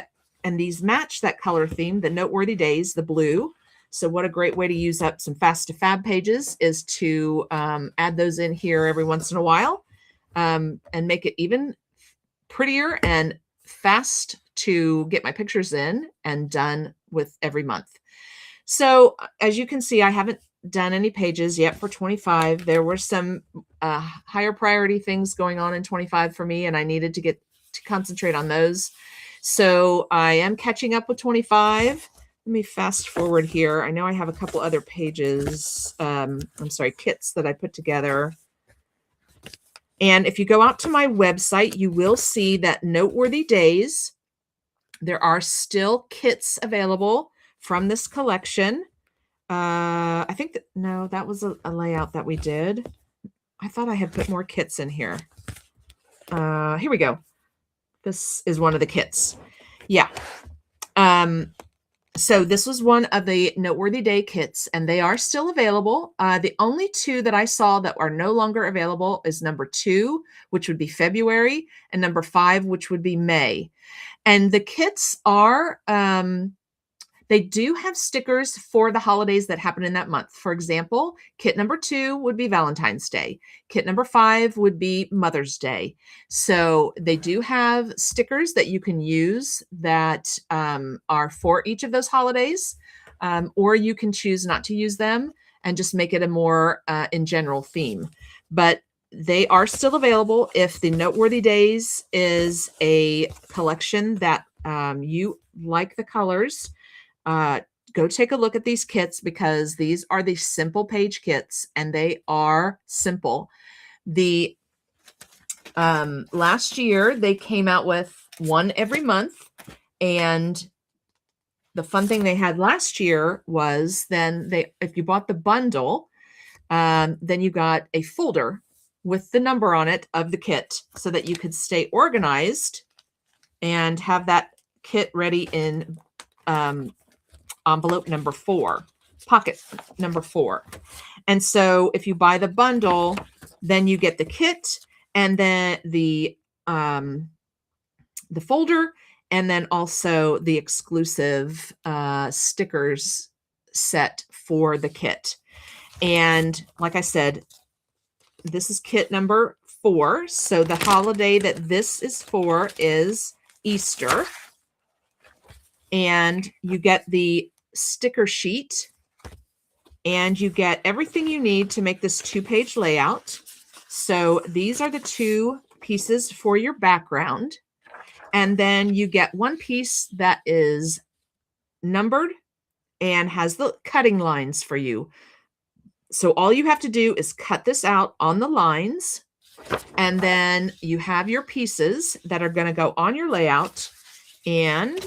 and these match that color theme, the Noteworthy Days, the blue. So what a great way to use up some Fast to Fab pages is to add those in here every once in a while and make it even prettier and fast to get my pictures in and done with every month. So as you can see, I haven't done any pages yet for 25. There were some higher priority things going on in 25 for me, and I needed to concentrate on those. So I am catching up with 25. Let me fast forward here. I know I have a couple other pages, kits that I put together. And if you go out to my website, you will see that Noteworthy Days There are still kits available from this collection. I think that, no, that was a layout that we did. I thought I had put more kits in here. Here we go. This is one of the kits. Yeah. So this was one of the Noteworthy Day kits, and they are still available. The only two that I saw that are no longer available is number 2, which would be February, and number 5, which would be May. And the kits are, they do have stickers for the holidays that happen in that month. For example, kit number 2 would be Valentine's Day. Kit number 5 would be Mother's Day. So they do have stickers that you can use that are for each of those holidays, or you can choose not to use them and just make it a more in general theme. But they are still available. If the Noteworthy Days is a collection that you like the colors, go take a look at these kits, because these are the simple page kits and they are simple. The last year they came out with one every month, and the fun thing they had last year was then if you bought the bundle, then you got a folder with the number on it of the kit so that you could stay organized and have that kit ready in envelope number 4, pocket number 4. And so if you buy the bundle, then you get the kit and then the folder, and then also the exclusive stickers set for the kit. And like I said, this is kit number 4. So the holiday that this is for is Easter. And you get the sticker sheet, and you get everything you need to make this 2-page layout. So these are the 2 pieces for your background. And then you get one piece that is numbered and has the cutting lines for you. So all you have to do is cut this out on the lines, and then you have your pieces that are going to go on your layout, and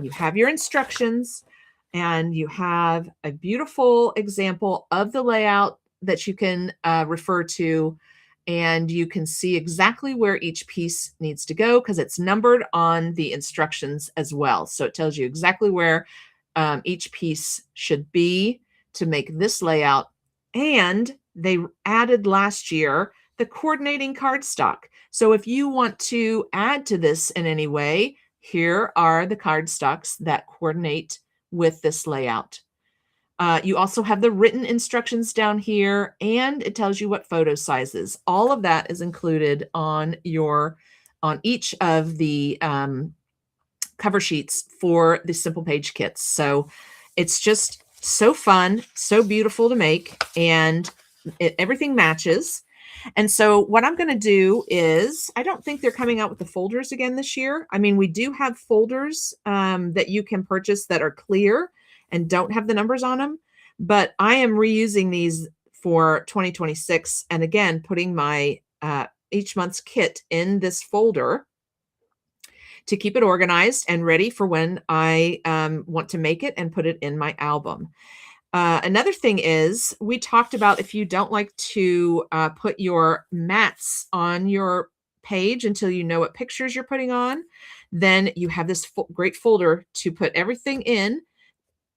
you have your instructions, and you have a beautiful example of the layout that you can refer to, and you can see exactly where each piece needs to go because it's numbered on the instructions as well. So it tells you exactly where each piece should be to make this layout. And they added last year the coordinating cardstock. So if you want to add to this in any way, here are the cardstocks that coordinate with this layout. You also have the written instructions down here, and it tells you what photo sizes. All of that is included on each of the cover sheets for the simple page kits. So it's just so fun, so beautiful to make, and everything matches. And so what I'm going to do is, I don't think they're coming out with the folders again this year. I mean, we do have folders that you can purchase that are clear and don't have the numbers on them, but I am reusing these for 2026. And again, putting my each month's kit in this folder to keep it organized and ready for when I want to make it and put it in my album. Another thing is, we talked about if you don't like to put your mats on your page until you know what pictures you're putting on, then you have this great folder to put everything in.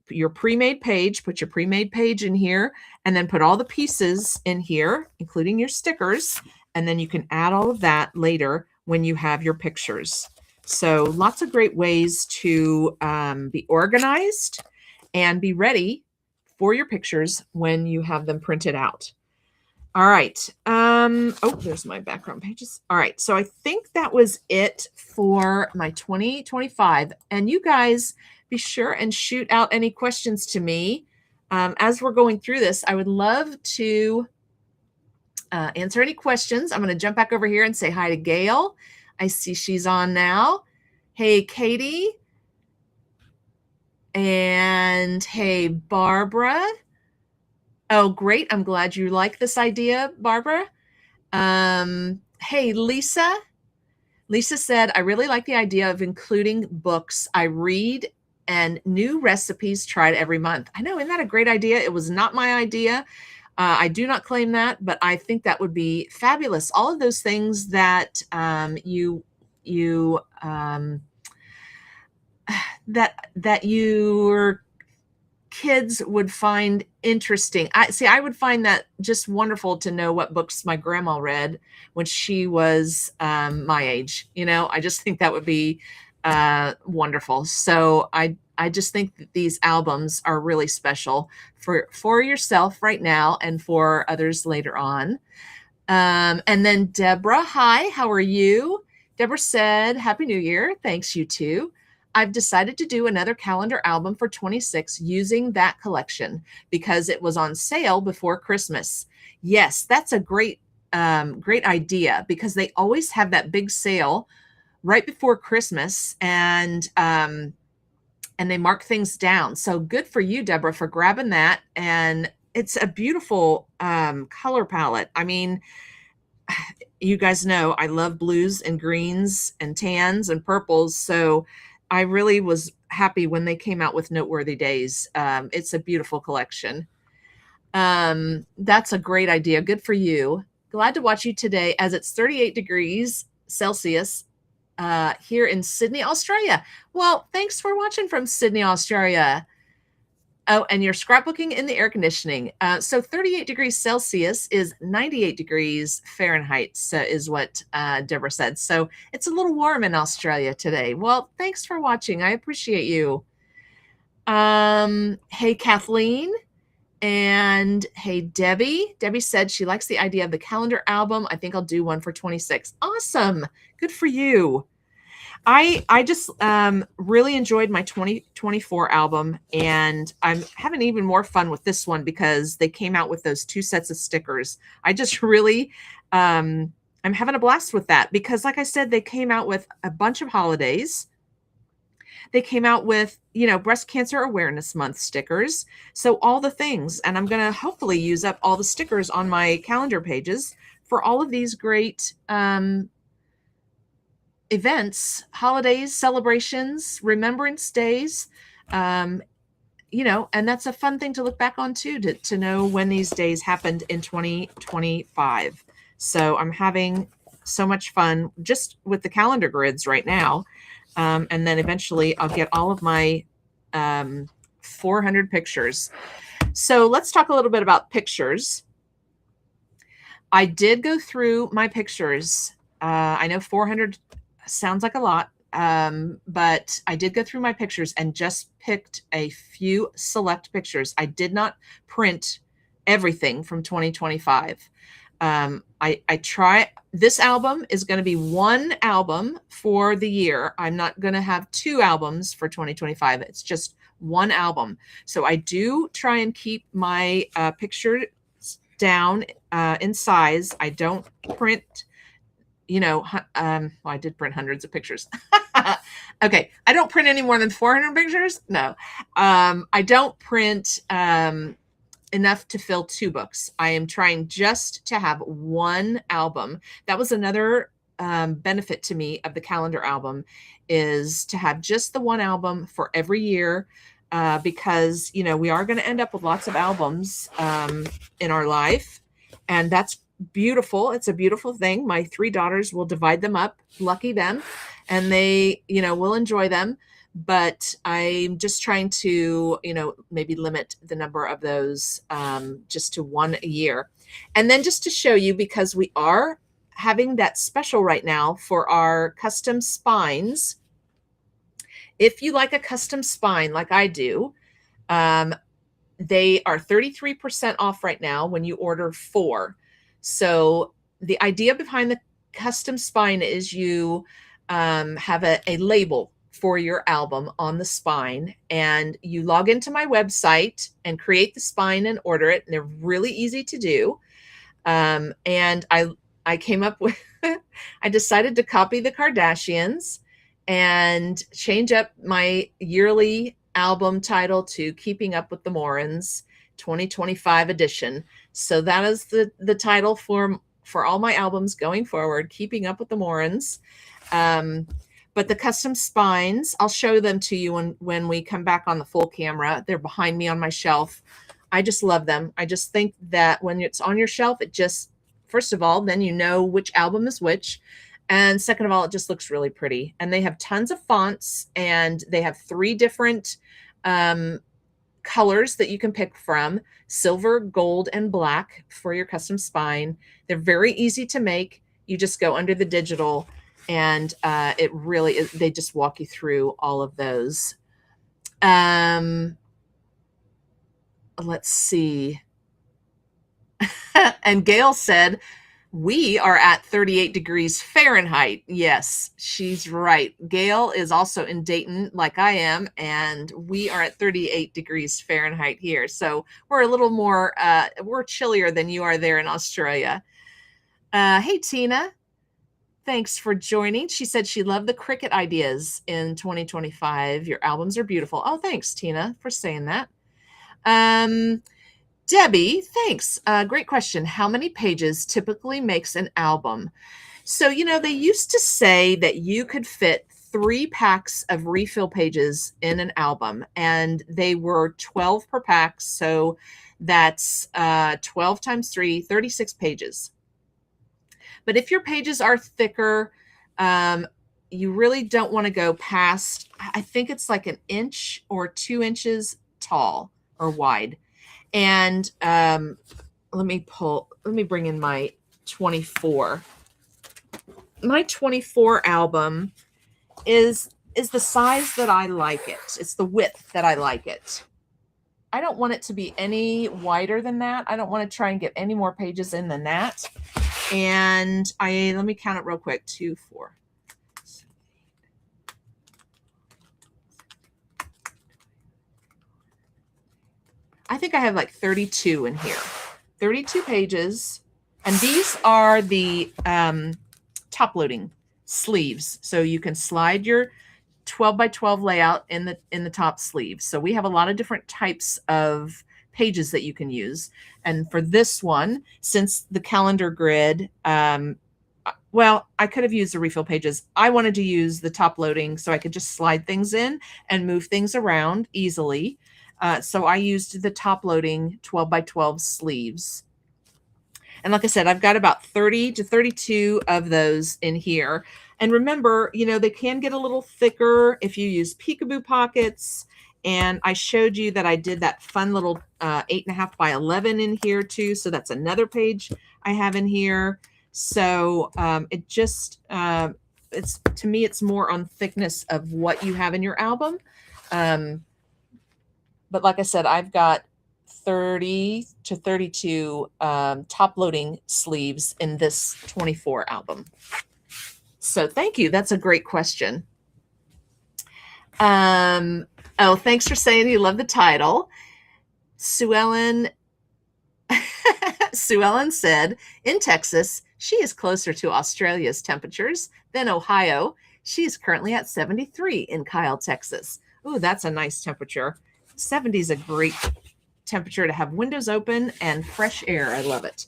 Your pre-made page, put your pre-made page in here, and then put all the pieces in here, including your stickers, and then you can add all of that later when you have your pictures. So lots of great ways to be organized and be ready for your pictures when you have them printed out. All right. Oh, there's my background pages. All right. So I think that was it for my 2025. And you guys be sure and shoot out any questions to me. As we're going through this, I would love to answer any questions. I'm going to jump back over here and say hi to Gail. I see she's on now. Hey, Katie. And hey, Barbara. Oh, great. I'm glad you like this idea, Barbara. Hey, Lisa. Lisa said, I really like the idea of including books I read and new recipes tried every month. I know, isn't that a great idea? It was not my idea. I do not claim that, but I think that would be fabulous. All of those things that you that your kids would find interesting. I would find that just wonderful to know what books my grandma read when she was my age. I just think that would be wonderful. So I just think that these albums are really special for yourself right now and for others later on. And then Deborah, hi, how are you? Deborah said, Happy New Year. Thanks, you too. I've decided to do another calendar album for 26 using that collection because it was on sale before Christmas. Yes, that's a great idea because they always have that big sale right before Christmas, and they mark things down. So good for you, Deborah, for grabbing that. And it's a beautiful color palette. I mean, you guys know I love blues and greens and tans and purples. So I really was happy when they came out with Noteworthy Days. It's a beautiful collection. That's a great idea. Good for you. Glad to watch you today as it's 38 degrees Celsius here in Sydney, Australia. Well, thanks for watching from Sydney, Australia. Oh, and you're scrapbooking in the air conditioning. So 38 degrees Celsius is 98 degrees Fahrenheit, is what Deborah said. So it's a little warm in Australia today. Well, thanks for watching. I appreciate you. Hey, Kathleen. And hey, Debbie. Debbie said she likes the idea of the calendar album. I think I'll do one for 26. Awesome. Good for you. I just really enjoyed my 2024 album, and I'm having even more fun with this one because they came out with those 2 sets of stickers. I just really, I'm having a blast with that because, like I said, they came out with a bunch of holidays. They came out with, Breast Cancer Awareness Month stickers. So all the things, and I'm going to hopefully use up all the stickers on my calendar pages for all of these great events, holidays, celebrations, remembrance days, and that's a fun thing to look back on too, to know when these days happened in 2025. So I'm having so much fun just with the calendar grids right now. And then eventually I'll get all of my 400 pictures. So let's talk a little bit about pictures. I did go through my pictures. I know 400 sounds like a lot, but I did go through my pictures and just picked a few select pictures. I did not print everything from 2025. This album is going to be one album for the year. I'm not going to have 2 albums for 2025. It's just one album. So I do try and keep my pictures down in size. I don't print, I did print hundreds of pictures. Okay. I don't print any more than 400 pictures. No. I don't print enough to fill 2 books. I am trying just to have one album. That was another benefit to me of the calendar album, is to have just the one album for every year, because we are going to end up with lots of albums in our life, and that's beautiful. It's a beautiful thing. My 3 daughters will divide them up, lucky them, and they will enjoy them. But I'm just trying to, maybe limit the number of those just to 1 a year. And then just to show you, because we are having that special right now for our custom spines. If you like a custom spine like I do, they are 33% off right now when you order 4. So the idea behind the custom spine is you have a label for your album on the spine, and you log into my website and create the spine and order it. And they're really easy to do. And I came up with, I decided to copy the Kardashians and change up my yearly album title to Keeping Up with the Morons 2025 edition. So that is the title for for all my albums going forward, keeping up with the Morans. But the custom spines, I'll show them to you when we come back on the full camera. They're behind me on my shelf. I just love them. I just think that when it's on your shelf, it just, first of all, then you know which album is which. And second of all, it just looks really pretty. And they have tons of fonts, and they have 3 different colors that you can pick from: silver, gold, and black for your custom spine. They're very easy to make. You just go under the digital, and it really is, they just walk you through all of those. Let's see. And Gail said, we are at 38 degrees Fahrenheit. Yes, she's right. Gail is also in Dayton, like I am, and we are at 38 degrees Fahrenheit here. So we're a little more, we're chillier than you are there in Australia. Hey, Tina. Thanks for joining. She said she loved the Cricut ideas in 2025. Your albums are beautiful. Oh, thanks, Tina, for saying that. Debbie, thanks. Great question. How many pages typically makes an album? So, they used to say that you could fit 3 packs of refill pages in an album, and they were 12 per pack. So that's 12 times 3, 36 pages. But if your pages are thicker, you really don't want to go past, I think it's like 1 inch or 2 inches tall or wide. And let me bring in my 24. My 24 album is the size that I like it. It's the width that I like it. I don't want it to be any wider than that. I don't want to try and get any more pages in than that. And let me count it real quick. 2, 4. I think I have like 32 in here. 32 pages. And these are the top loading sleeves. So you can slide your 12 by 12 layout in the top sleeve. So we have a lot of different types of pages that you can use. And for this one, since the calendar grid, well, I could have used the refill pages. I wanted to use the top loading so I could just slide things in and move things around easily. So I used the top loading 12 by 12 sleeves. And like I said, I've got about 30 to 32 of those in here. And remember, they can get a little thicker if you use peekaboo pockets. And I showed you that I did that fun little 8.5 by 11 in here too. So that's another page I have in here. So it just, to me, it's more on thickness of what you have in your album. But like I said, I've got 30 to 32 top loading sleeves in this 24 album. So thank you. That's a great question. Oh, thanks for saying you love the title. Sue Ellen said, in Texas, she is closer to Australia's temperatures than Ohio. She is currently at 73 in Kyle, Texas. Ooh, that's a nice temperature. 70 is a great temperature to have windows open and fresh air. I love it.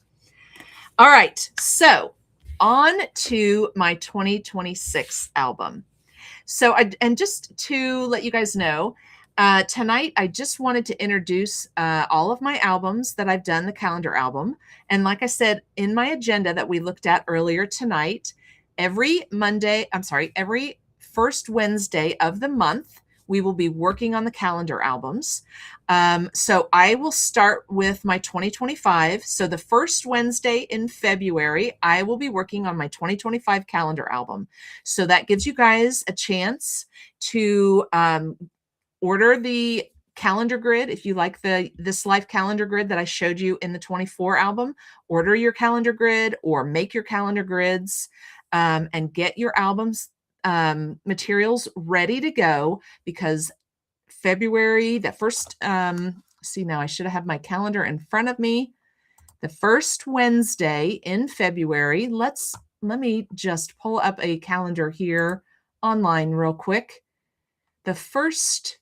All right, so on to my 2026 album. So, and just to let you guys know, tonight I just wanted to introduce all of my albums that I've done, the calendar album. And like I said, in my agenda that we looked at earlier tonight, every first Wednesday of the month, we will be working on the calendar albums. So I will start with my 2025. So the first Wednesday in February, I will be working on my 2025 calendar album. So that gives you guys a chance to order the calendar grid. If you like this life calendar grid that I showed you in the 24 album, order your calendar grid or make your calendar grids and get your albums materials ready to go, because February, the first, see now I should have had my calendar in front of me. The first Wednesday in February, let me just pull up a calendar here online real quick. The first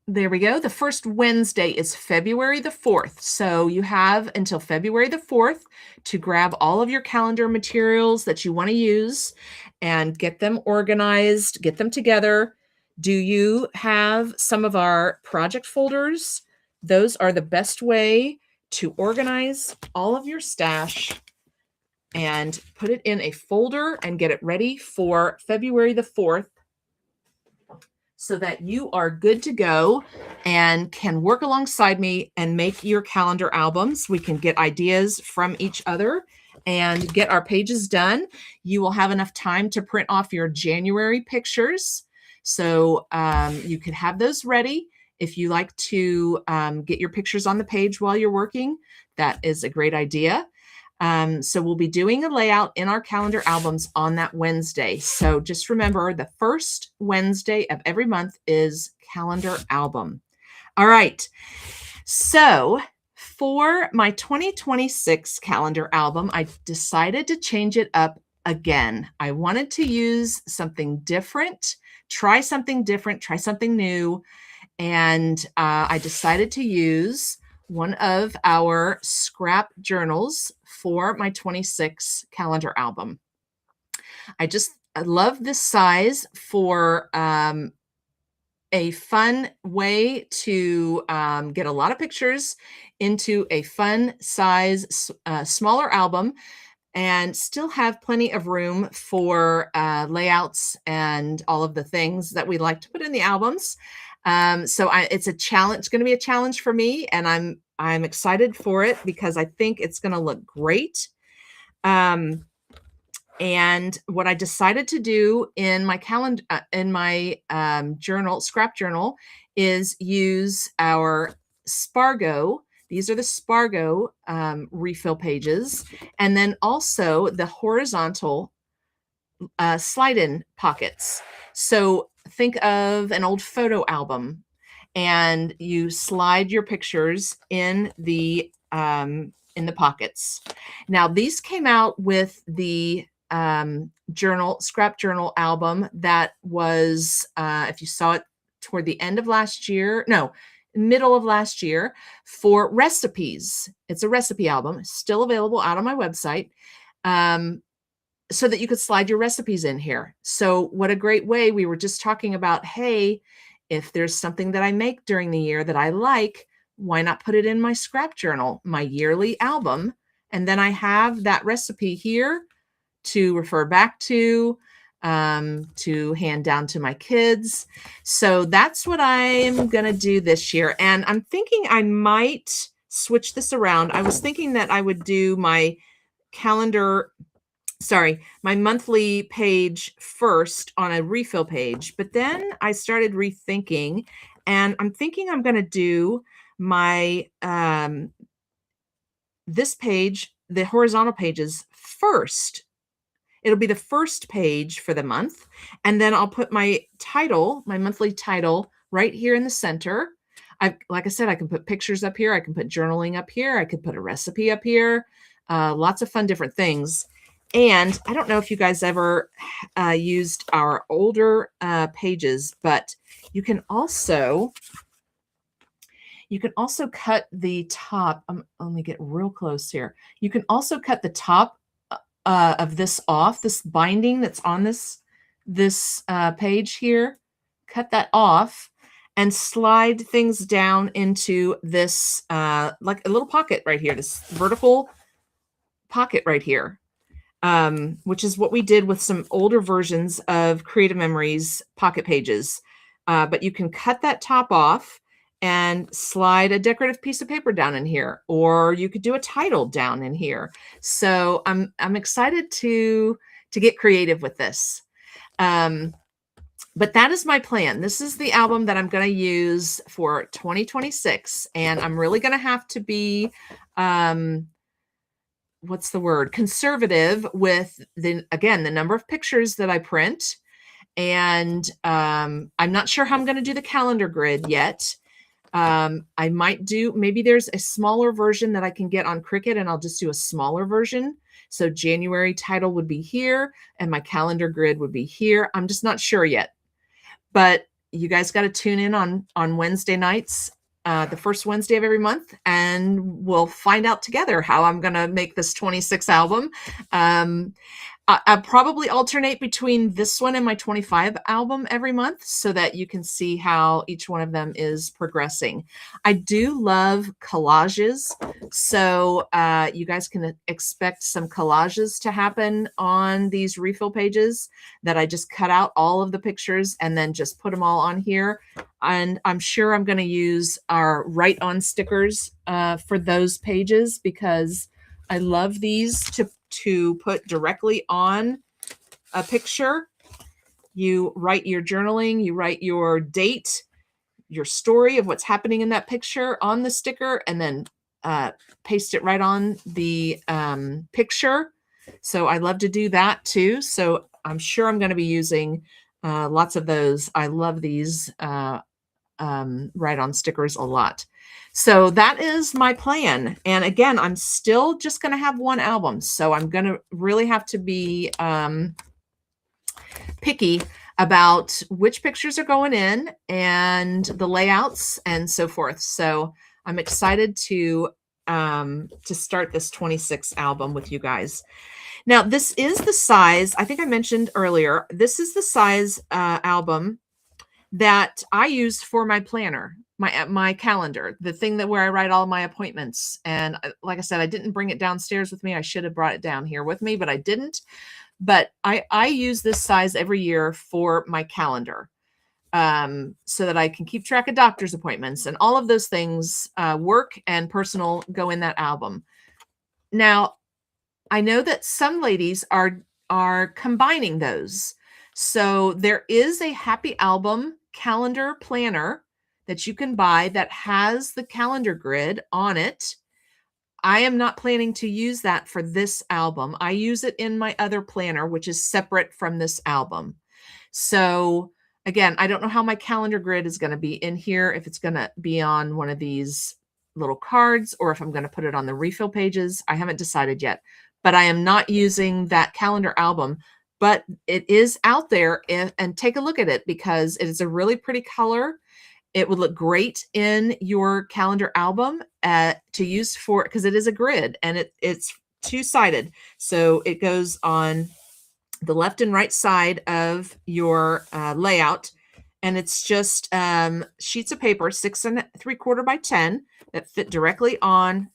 There we go. The first Wednesday is February the 4th. So you have until February the 4th to grab all of your calendar materials that you want to use and get them organized, get them together. Do you have some of our project folders? Those are the best way to organize all of your stash and put it in a folder and get it ready for February the 4th, so that you are good to go and can work alongside me and make your calendar albums. We can get ideas from each other and get our pages done. You will have enough time to print off your January pictures. So you could have those ready. If you like to get your pictures on the page while you're working, that is a great idea. So we'll be doing a layout in our calendar albums on that Wednesday. So just remember, the first Wednesday of every month is calendar album. All right. So for my 2026 calendar album, I decided to change it up again. I wanted to use something different, try something different, try something new. And I decided to use one of our scrap journals for my 26 calendar album. I love this size for a fun way to get a lot of pictures into a fun size, smaller album, and still have plenty of room for layouts and all of the things that we like to put in the albums. So it's a challenge. It's going to be a challenge for me, and I'm excited for it because I think it's going to look great. And what I decided to do in my calendar, in my journal, scrap journal, is use our Spargo. These are the Spargo refill pages, and then also the horizontal slide-in pockets. So think of an old photo album, and you slide your pictures in the pockets. Now, these came out with the scrap journal album that was, if you saw it toward the end of last year, no, middle of last year, for recipes. It's a recipe album, still available out on my website. So that you could slide your recipes in here. So what a great way. We were just talking about, hey, if there's something that I make during the year that I like, why not put it in my scrap journal, my yearly album? And then I have that recipe here to refer back to hand down to my kids. So that's what I'm going to do this year. And I'm thinking I might switch this around. I was thinking that I would do my my monthly page first on a refill page, but then I started rethinking, and I'm thinking I'm going to do my this page, the horizontal pages first. It'll be the first page for the month, and then I'll put my title, my monthly title, right here in the center. Like I said, I can put pictures up here, I can put journaling up here, I could put a recipe up here, lots of fun different things. And I don't know if you guys ever used our older pages, but you can also cut the top. Let me get real close here. You can also cut the top of this off, this binding that's on this page here. Cut that off and slide things down into this like a little pocket right here, this vertical pocket right here. Which is what we did with some older versions of Creative Memories pocket pages. But you can cut that top off and slide a decorative piece of paper down in here, or you could do a title down in here. So I'm excited to get creative with this. But that is my plan. This is the album that I'm going to use for 2026, and I'm really going to have to be what's the word? Conservative with the number of pictures that I print. And I'm not sure how I'm going to do the calendar grid yet. I might maybe there's a smaller version that I can get on Cricut, and I'll just do a smaller version. So January title would be here and my calendar grid would be here. I'm just not sure yet. But you guys got to tune in on Wednesday nights, the first Wednesday of every month, and we'll find out together how I'm going to make this 26 album. I'll probably alternate between this one and my 25 album every month so that you can see how each one of them is progressing. I do love collages, so you guys can expect some collages to happen on these refill pages that I just cut out all of the pictures and then just put them all on here. And I'm sure I'm going to use our write-on stickers for those pages because I love these to put directly on a picture. You write your journaling, you write your date, your story of what's happening in that picture on the sticker, and then paste it right on the picture. So I love to do that too. So I'm sure I'm going to be using lots of those. I love these write-on stickers a lot. So that is my plan. And again, I'm still just going to have one album. So I'm going to really have to be picky about which pictures are going in and the layouts and so forth. So I'm excited to start this 26 album with you guys. Now, this is the size, I think I mentioned earlier, this is the size album that I use for my planner, my calendar, the thing that where I write all my appointments. And like I said, I didn't bring it downstairs with me. I should have brought it down here with me, but I didn't. But I use this size every year for my calendar so that I can keep track of doctor's appointments and all of those things, work and personal, go in that album. Now, I know that some ladies are combining those. So there is a Happy Album calendar planner that you can buy that has the calendar grid on it. I am not planning to use that for this album. I use it in my other planner, which is separate from this album. So again, I don't know how my calendar grid is going to be in here, if it's going to be on one of these little cards or if I'm going to put it on the refill pages. I haven't decided yet, but I am not using that calendar album. But it is out there, and take a look at it because it is a really pretty color. It would look great in your calendar album to use for, because it is a grid and it's two-sided. So it goes on the left and right side of your layout. And it's just sheets of paper, 6 3/4 by 10 that fit directly on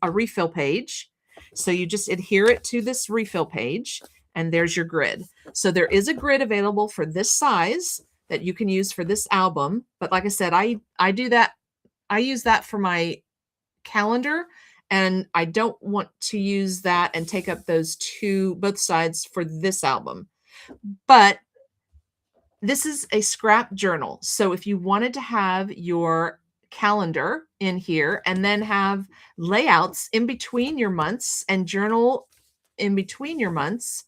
a refill page. So you just adhere it to this refill page. And there's your grid. So there is a grid available for this size that you can use for this album. But like I said, I do that. I use that for my calendar, and I don't want to use that and take up those both sides for this album. But this is a scrap journal. So if you wanted to have your calendar in here and then have layouts in between your months and journal in between your months,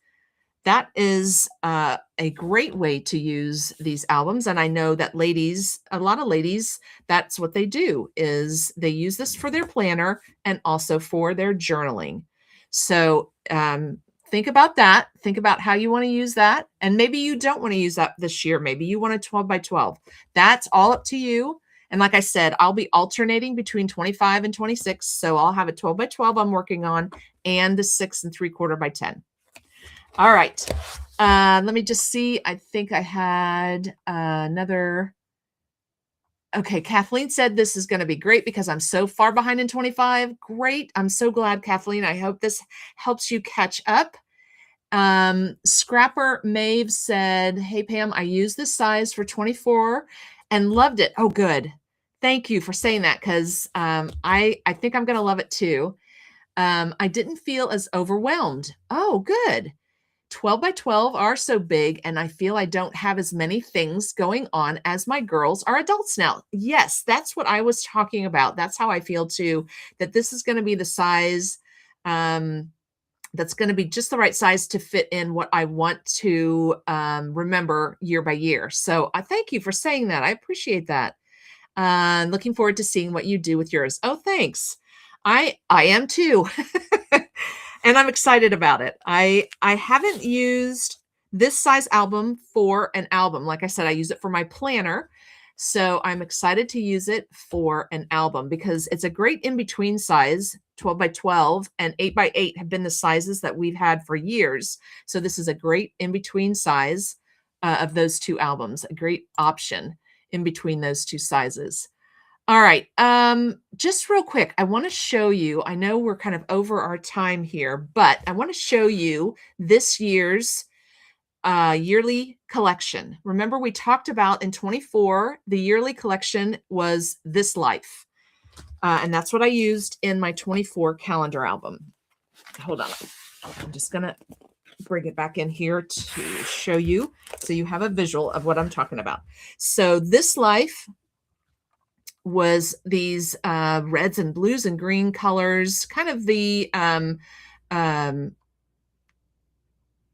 that is a great way to use these albums. And I know that a lot of ladies, that's what they do, is they use this for their planner and also for their journaling. So think about that. Think about how you want to use that. And maybe you don't want to use that this year. Maybe you want a 12 by 12. That's all up to you. And like I said, I'll be alternating between 25 and 26. So I'll have a 12 by 12 I'm working on and the 6 3/4 by 10. All right. Let me just see. I think I had another. Okay. Kathleen said this is going to be great because I'm so far behind in 25. Great. I'm so glad, Kathleen. I hope this helps you catch up. Scrapper Maeve said, hey, Pam, I used this size for 24 and loved it. Oh, good. Thank you for saying that because I think I'm going to love it too. I didn't feel as overwhelmed. Oh, good. 12 by 12 are so big, and I feel I don't have as many things going on as my girls are adults now. Yes, that's what I was talking about. That's how I feel too, that this is going to be the size that's going to be just the right size to fit in what I want to remember year by year. So I thank you for saying that. I appreciate that. Looking forward to seeing what you do with yours. Oh, thanks. I am too. And I'm excited about it. I haven't used this size album for an album. Like I said, I use it for my planner. So I'm excited to use it for an album because it's a great in-between size. 12 by 12 and 8 by 8 have been the sizes that we've had for years. So this is a great in-between size of those two albums, a great option in between those two sizes. All right. Just real quick, I want to show you, I know we're kind of over our time here, but I want to show you this year's yearly collection. Remember, we talked about in 24, the yearly collection was This Life. And that's what I used in my 24 calendar album. Hold on. I'm just going to bring it back in here to show you so you have a visual of what I'm talking about. So This Life was these reds and blues and green colors, kind of the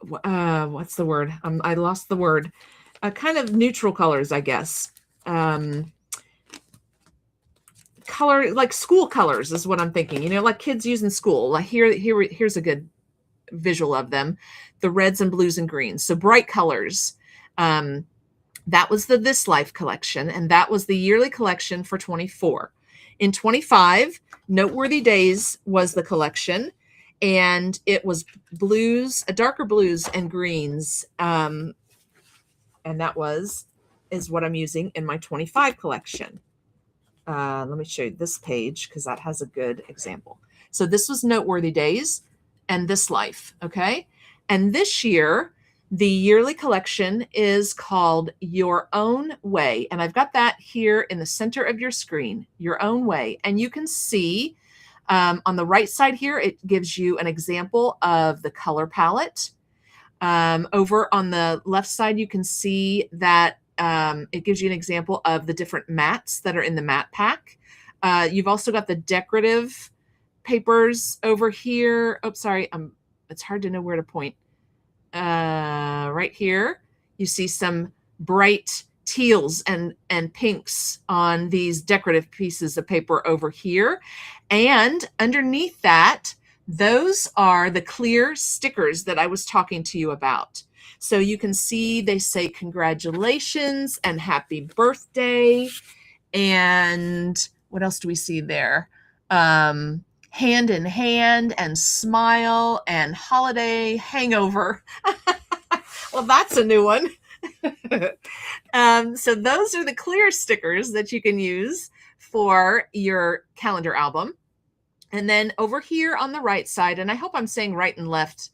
what's the word? I lost the word. Kind of neutral colors, I guess. Color, like school colors is what I'm thinking. You know, like kids use in school. Like here's a good visual of them. The reds and blues and greens. So bright colors. That was the This Life collection, and that was the yearly collection for 24. In 25, Noteworthy Days was the collection, and it was blues, darker blues and greens. And that is what I'm using in my 25 collection. Let me show you this page because that has a good example. So this was Noteworthy Days and This Life, okay? And this year, the yearly collection is called Your Own Way. And I've got that here in the center of your screen, Your Own Way. And you can see on the right side here, it gives you an example of the color palette. Over on the left side, you can see that it gives you an example of the different mats that are in the mat pack. You've also got the decorative papers over here. Oh, sorry. It's hard to know where to point. Right here, you see some bright teals and pinks on these decorative pieces of paper over here. And underneath that, those are the clear stickers that I was talking to you about. So you can see they say congratulations and happy birthday. And what else do we see there? Hand in hand and smile and holiday hangover. Well, that's a new one. So those are the clear stickers that you can use for your calendar album. And then over here on the right side, and I hope I'm saying right and left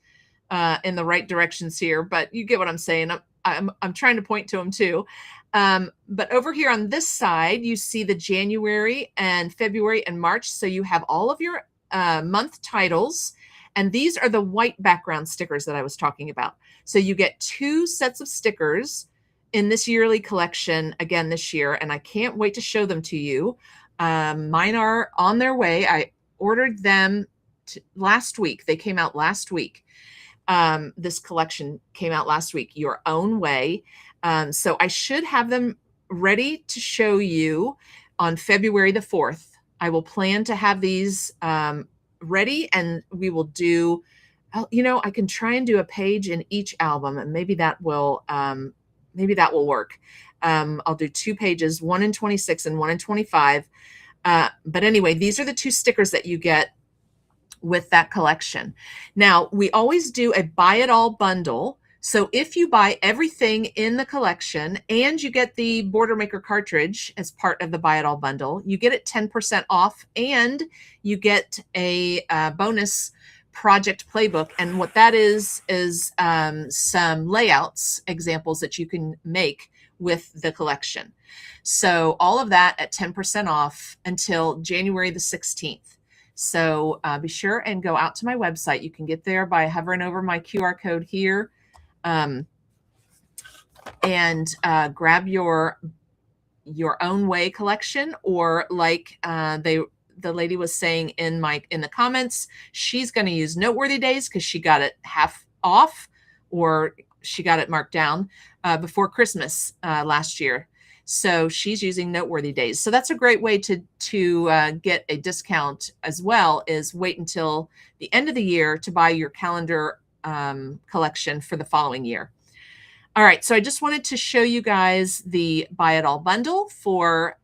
in the right directions here, but you get what I'm saying. I'm trying to point to them too. But over here on this side, you see the January and February and March. So you have all of your month titles. And these are the white background stickers that I was talking about. So you get 2 sets of stickers in this yearly collection again this year. And I can't wait to show them to you. Mine are on their way. I ordered them last week. They came out last week. This collection came out last week, Your Own Way. So I should have them ready to show you on February the 4th. I will plan to have these ready, and we will do, you know, I can try and do a page in each album, and maybe that will work. I'll do 2 pages, one in 26 and one in 25. But anyway, these are the 2 stickers that you get with that collection. Now, we always do a buy it all bundle. So if you buy everything in the collection and you get the Border Maker cartridge as part of the buy it all bundle, you get it 10% off, and you get a bonus project playbook. And what that is some layouts examples that you can make with the collection. So all of that at 10% off until January the 16th. So be sure and go out to my website. You can get there by hovering over my QR code here, and grab your own way collection, or like the lady was saying in the comments, she's going to use Noteworthy Days because she got it half off, or she got it marked down before Christmas last year. So she's using Noteworthy Days. So that's a great way to get a discount as well, is wait until the end of the year to buy your calendar collection for the following year. All right, so I just wanted to show you guys the Buy It All bundle for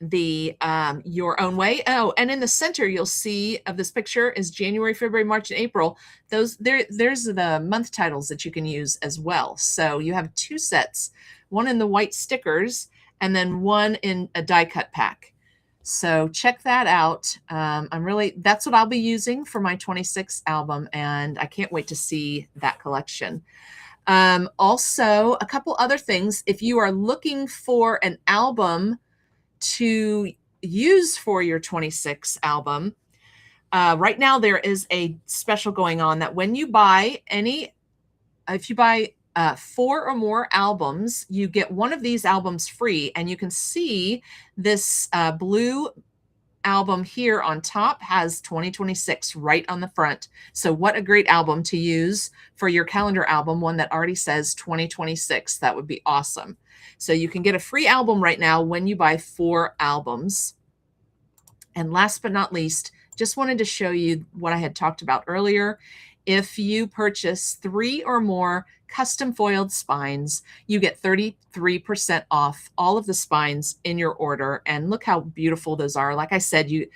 the Your Own Way. Oh, and in the center you'll see of this picture is January, February, March, and April. There's the month titles that you can use as well. So you have two sets, one in the white stickers and then one in a die cut pack. So check that out. That's what I'll be using for my 26th album, and I can't wait to see that collection. Also, a couple other things. If you are looking for an album to use for your 26 album, right now there is a special going on that when you buy if you buy 4 or more albums, you get one of these albums free. And you can see this blue album here on top has 2026 right on the front. So what a great album to use for your calendar album, one that already says 2026. That would be awesome. So you can get a free album right now when you buy 4 albums. And last but not least, just wanted to show you what I had talked about earlier. If you purchase 3 or more custom foiled spines, you get 33% off all of the spines in your order. And look how beautiful those are. Like I said, you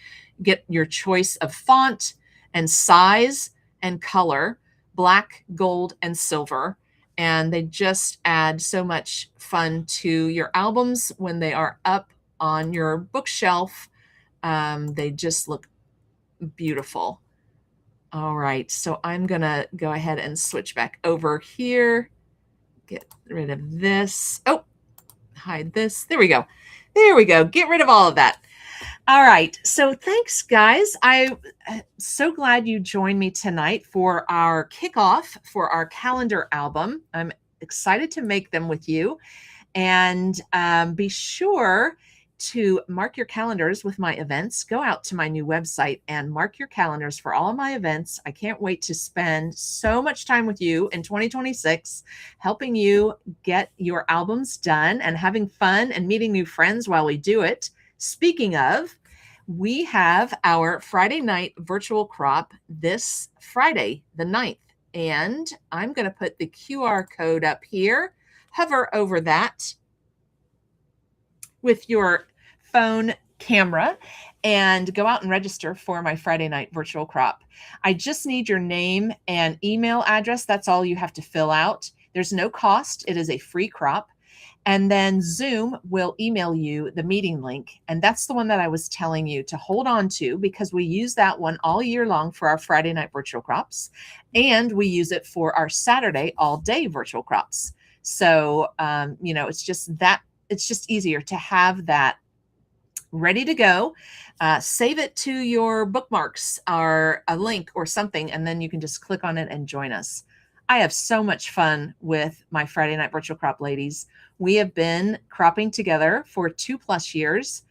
get your choice of font and size and color, black, gold, and silver. And they just add so much fun to your albums when they are up on your bookshelf. They just look beautiful. All right, so I'm gonna go ahead and switch back over here. Get rid of this. Oh, hide this. There we go. There we go. Get rid of all of that. All right, so thanks, guys. I'm so glad you joined me tonight for our kickoff for our calendar album. I'm excited to make them with you. And be sure to mark your calendars with my events. Go out to my new website and mark your calendars for all of my events. I can't wait to spend so much time with you in 2026, helping you get your albums done and having fun and meeting new friends while we do it. Speaking of, we have our Friday night virtual crop this Friday, the 9th. And I'm going to put the QR code up here. Hover over that with your phone camera and go out and register for my Friday night virtual crop. I just need your name and email address. That's all you have to fill out. There's no cost. It is a free crop. And then Zoom will email you the meeting link. And that's the one that I was telling you to hold on to, because we use that one all year long for our Friday night virtual crops. And we use it for our Saturday all day virtual crops. So, it's just easier to have that ready to go. Save it to your bookmarks or a link or something, and then you can just click on it and join us. I have so much fun with my Friday night virtual crop ladies. We have been cropping together for 2+ years.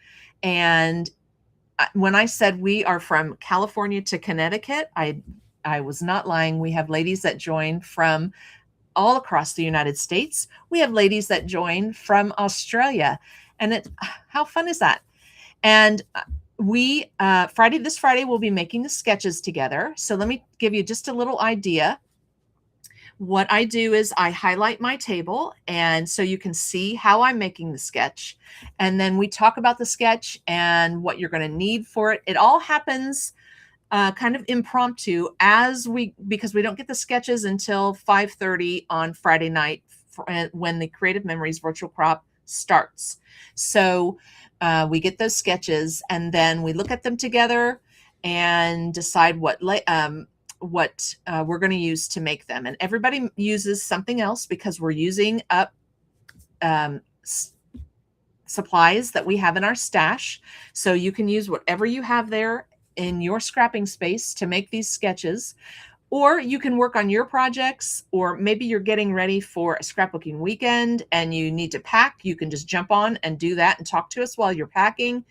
And when I said we are from California to Connecticut, I was not lying. We have ladies that join from all across the United States. We have ladies that join from Australia. And how fun is that? And this Friday, we'll be making the sketches together. So let me give you just a little idea. What I do is I highlight my table, and so you can see how I'm making the sketch. And then we talk about the sketch and what you're going to need for it. It all happens kind of impromptu because we don't get the sketches until 5:30 on Friday night when the Creative Memories virtual crop starts. So we get those sketches, and then we look at them together and decide what we're going to use to make them. And everybody uses something else because we're using up supplies that we have in our stash. So you can use whatever you have there in your scrapping space to make these sketches, or you can work on your projects, or maybe you're getting ready for a scrapbooking weekend and you need to pack. You can just jump on and do that and talk to us while you're packing,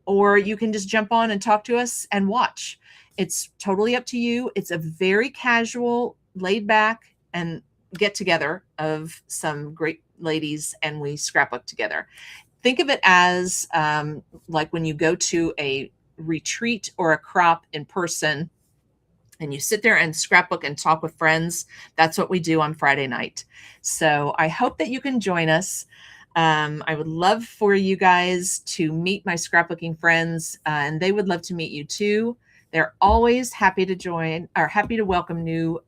or you can just jump on and talk to us and watch. It's totally up to you. It's a very casual, laid back and get together of some great ladies, and we scrapbook together. Think of it as like when you go to a retreat or a crop in person, and you sit there and scrapbook and talk with friends. That's what we do on Friday night. So I hope that you can join us. I would love for you guys to meet my scrapbooking friends, and they would love to meet you too. They're always happy to join or happy to welcome new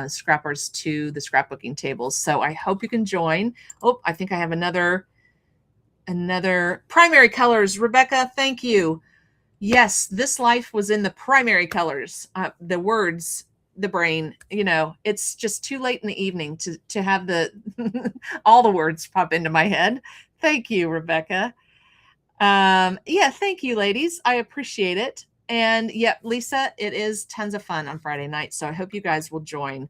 scrappers to the scrapbooking tables. So I hope you can join. Oh, I think I have another primary colors. Rebecca, thank you. Yes, this life was in the primary colors. The words, the brain, it's just too late in the evening to have the all the words pop into my head. Thank you, Rebecca. Yeah, thank you, ladies. I appreciate it. And yeah, Lisa, it is tons of fun on Friday night. So I hope you guys will join.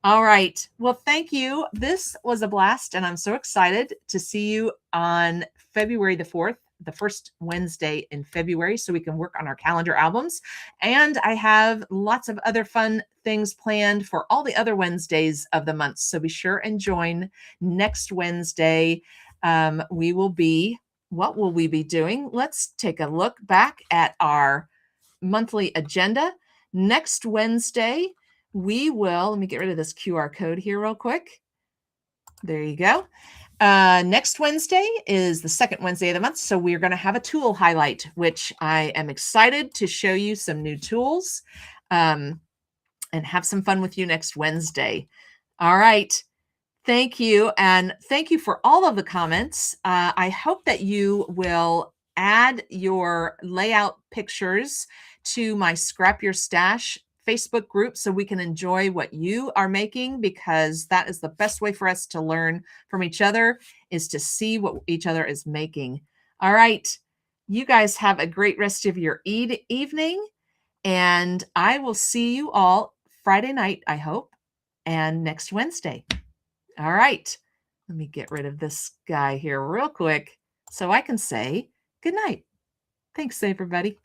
All right. Well, thank you. This was a blast, and I'm so excited to see you on February the 4th, the first Wednesday in February, so we can work on our calendar albums. And I have lots of other fun things planned for all the other Wednesdays of the month. So be sure and join next Wednesday. What will we be doing? Let's take a look back at our monthly agenda. Next Wednesday, let me get rid of this QR code here real quick. There you go. Next Wednesday is the second Wednesday of the month. So we're going to have a tool highlight, which I am excited to show you some new tools and have some fun with you next Wednesday. All right. Thank you. And thank you for all of the comments. I hope that you will add your layout pictures to my Scrap Your Stash Facebook group so we can enjoy what you are making, because that is the best way for us to learn from each other, is to see what each other is making. All right. You guys have a great rest of your evening, and I will see you all Friday night, I hope, and next Wednesday. All right. Let me get rid of this guy here real quick so I can say good night. Thanks, everybody.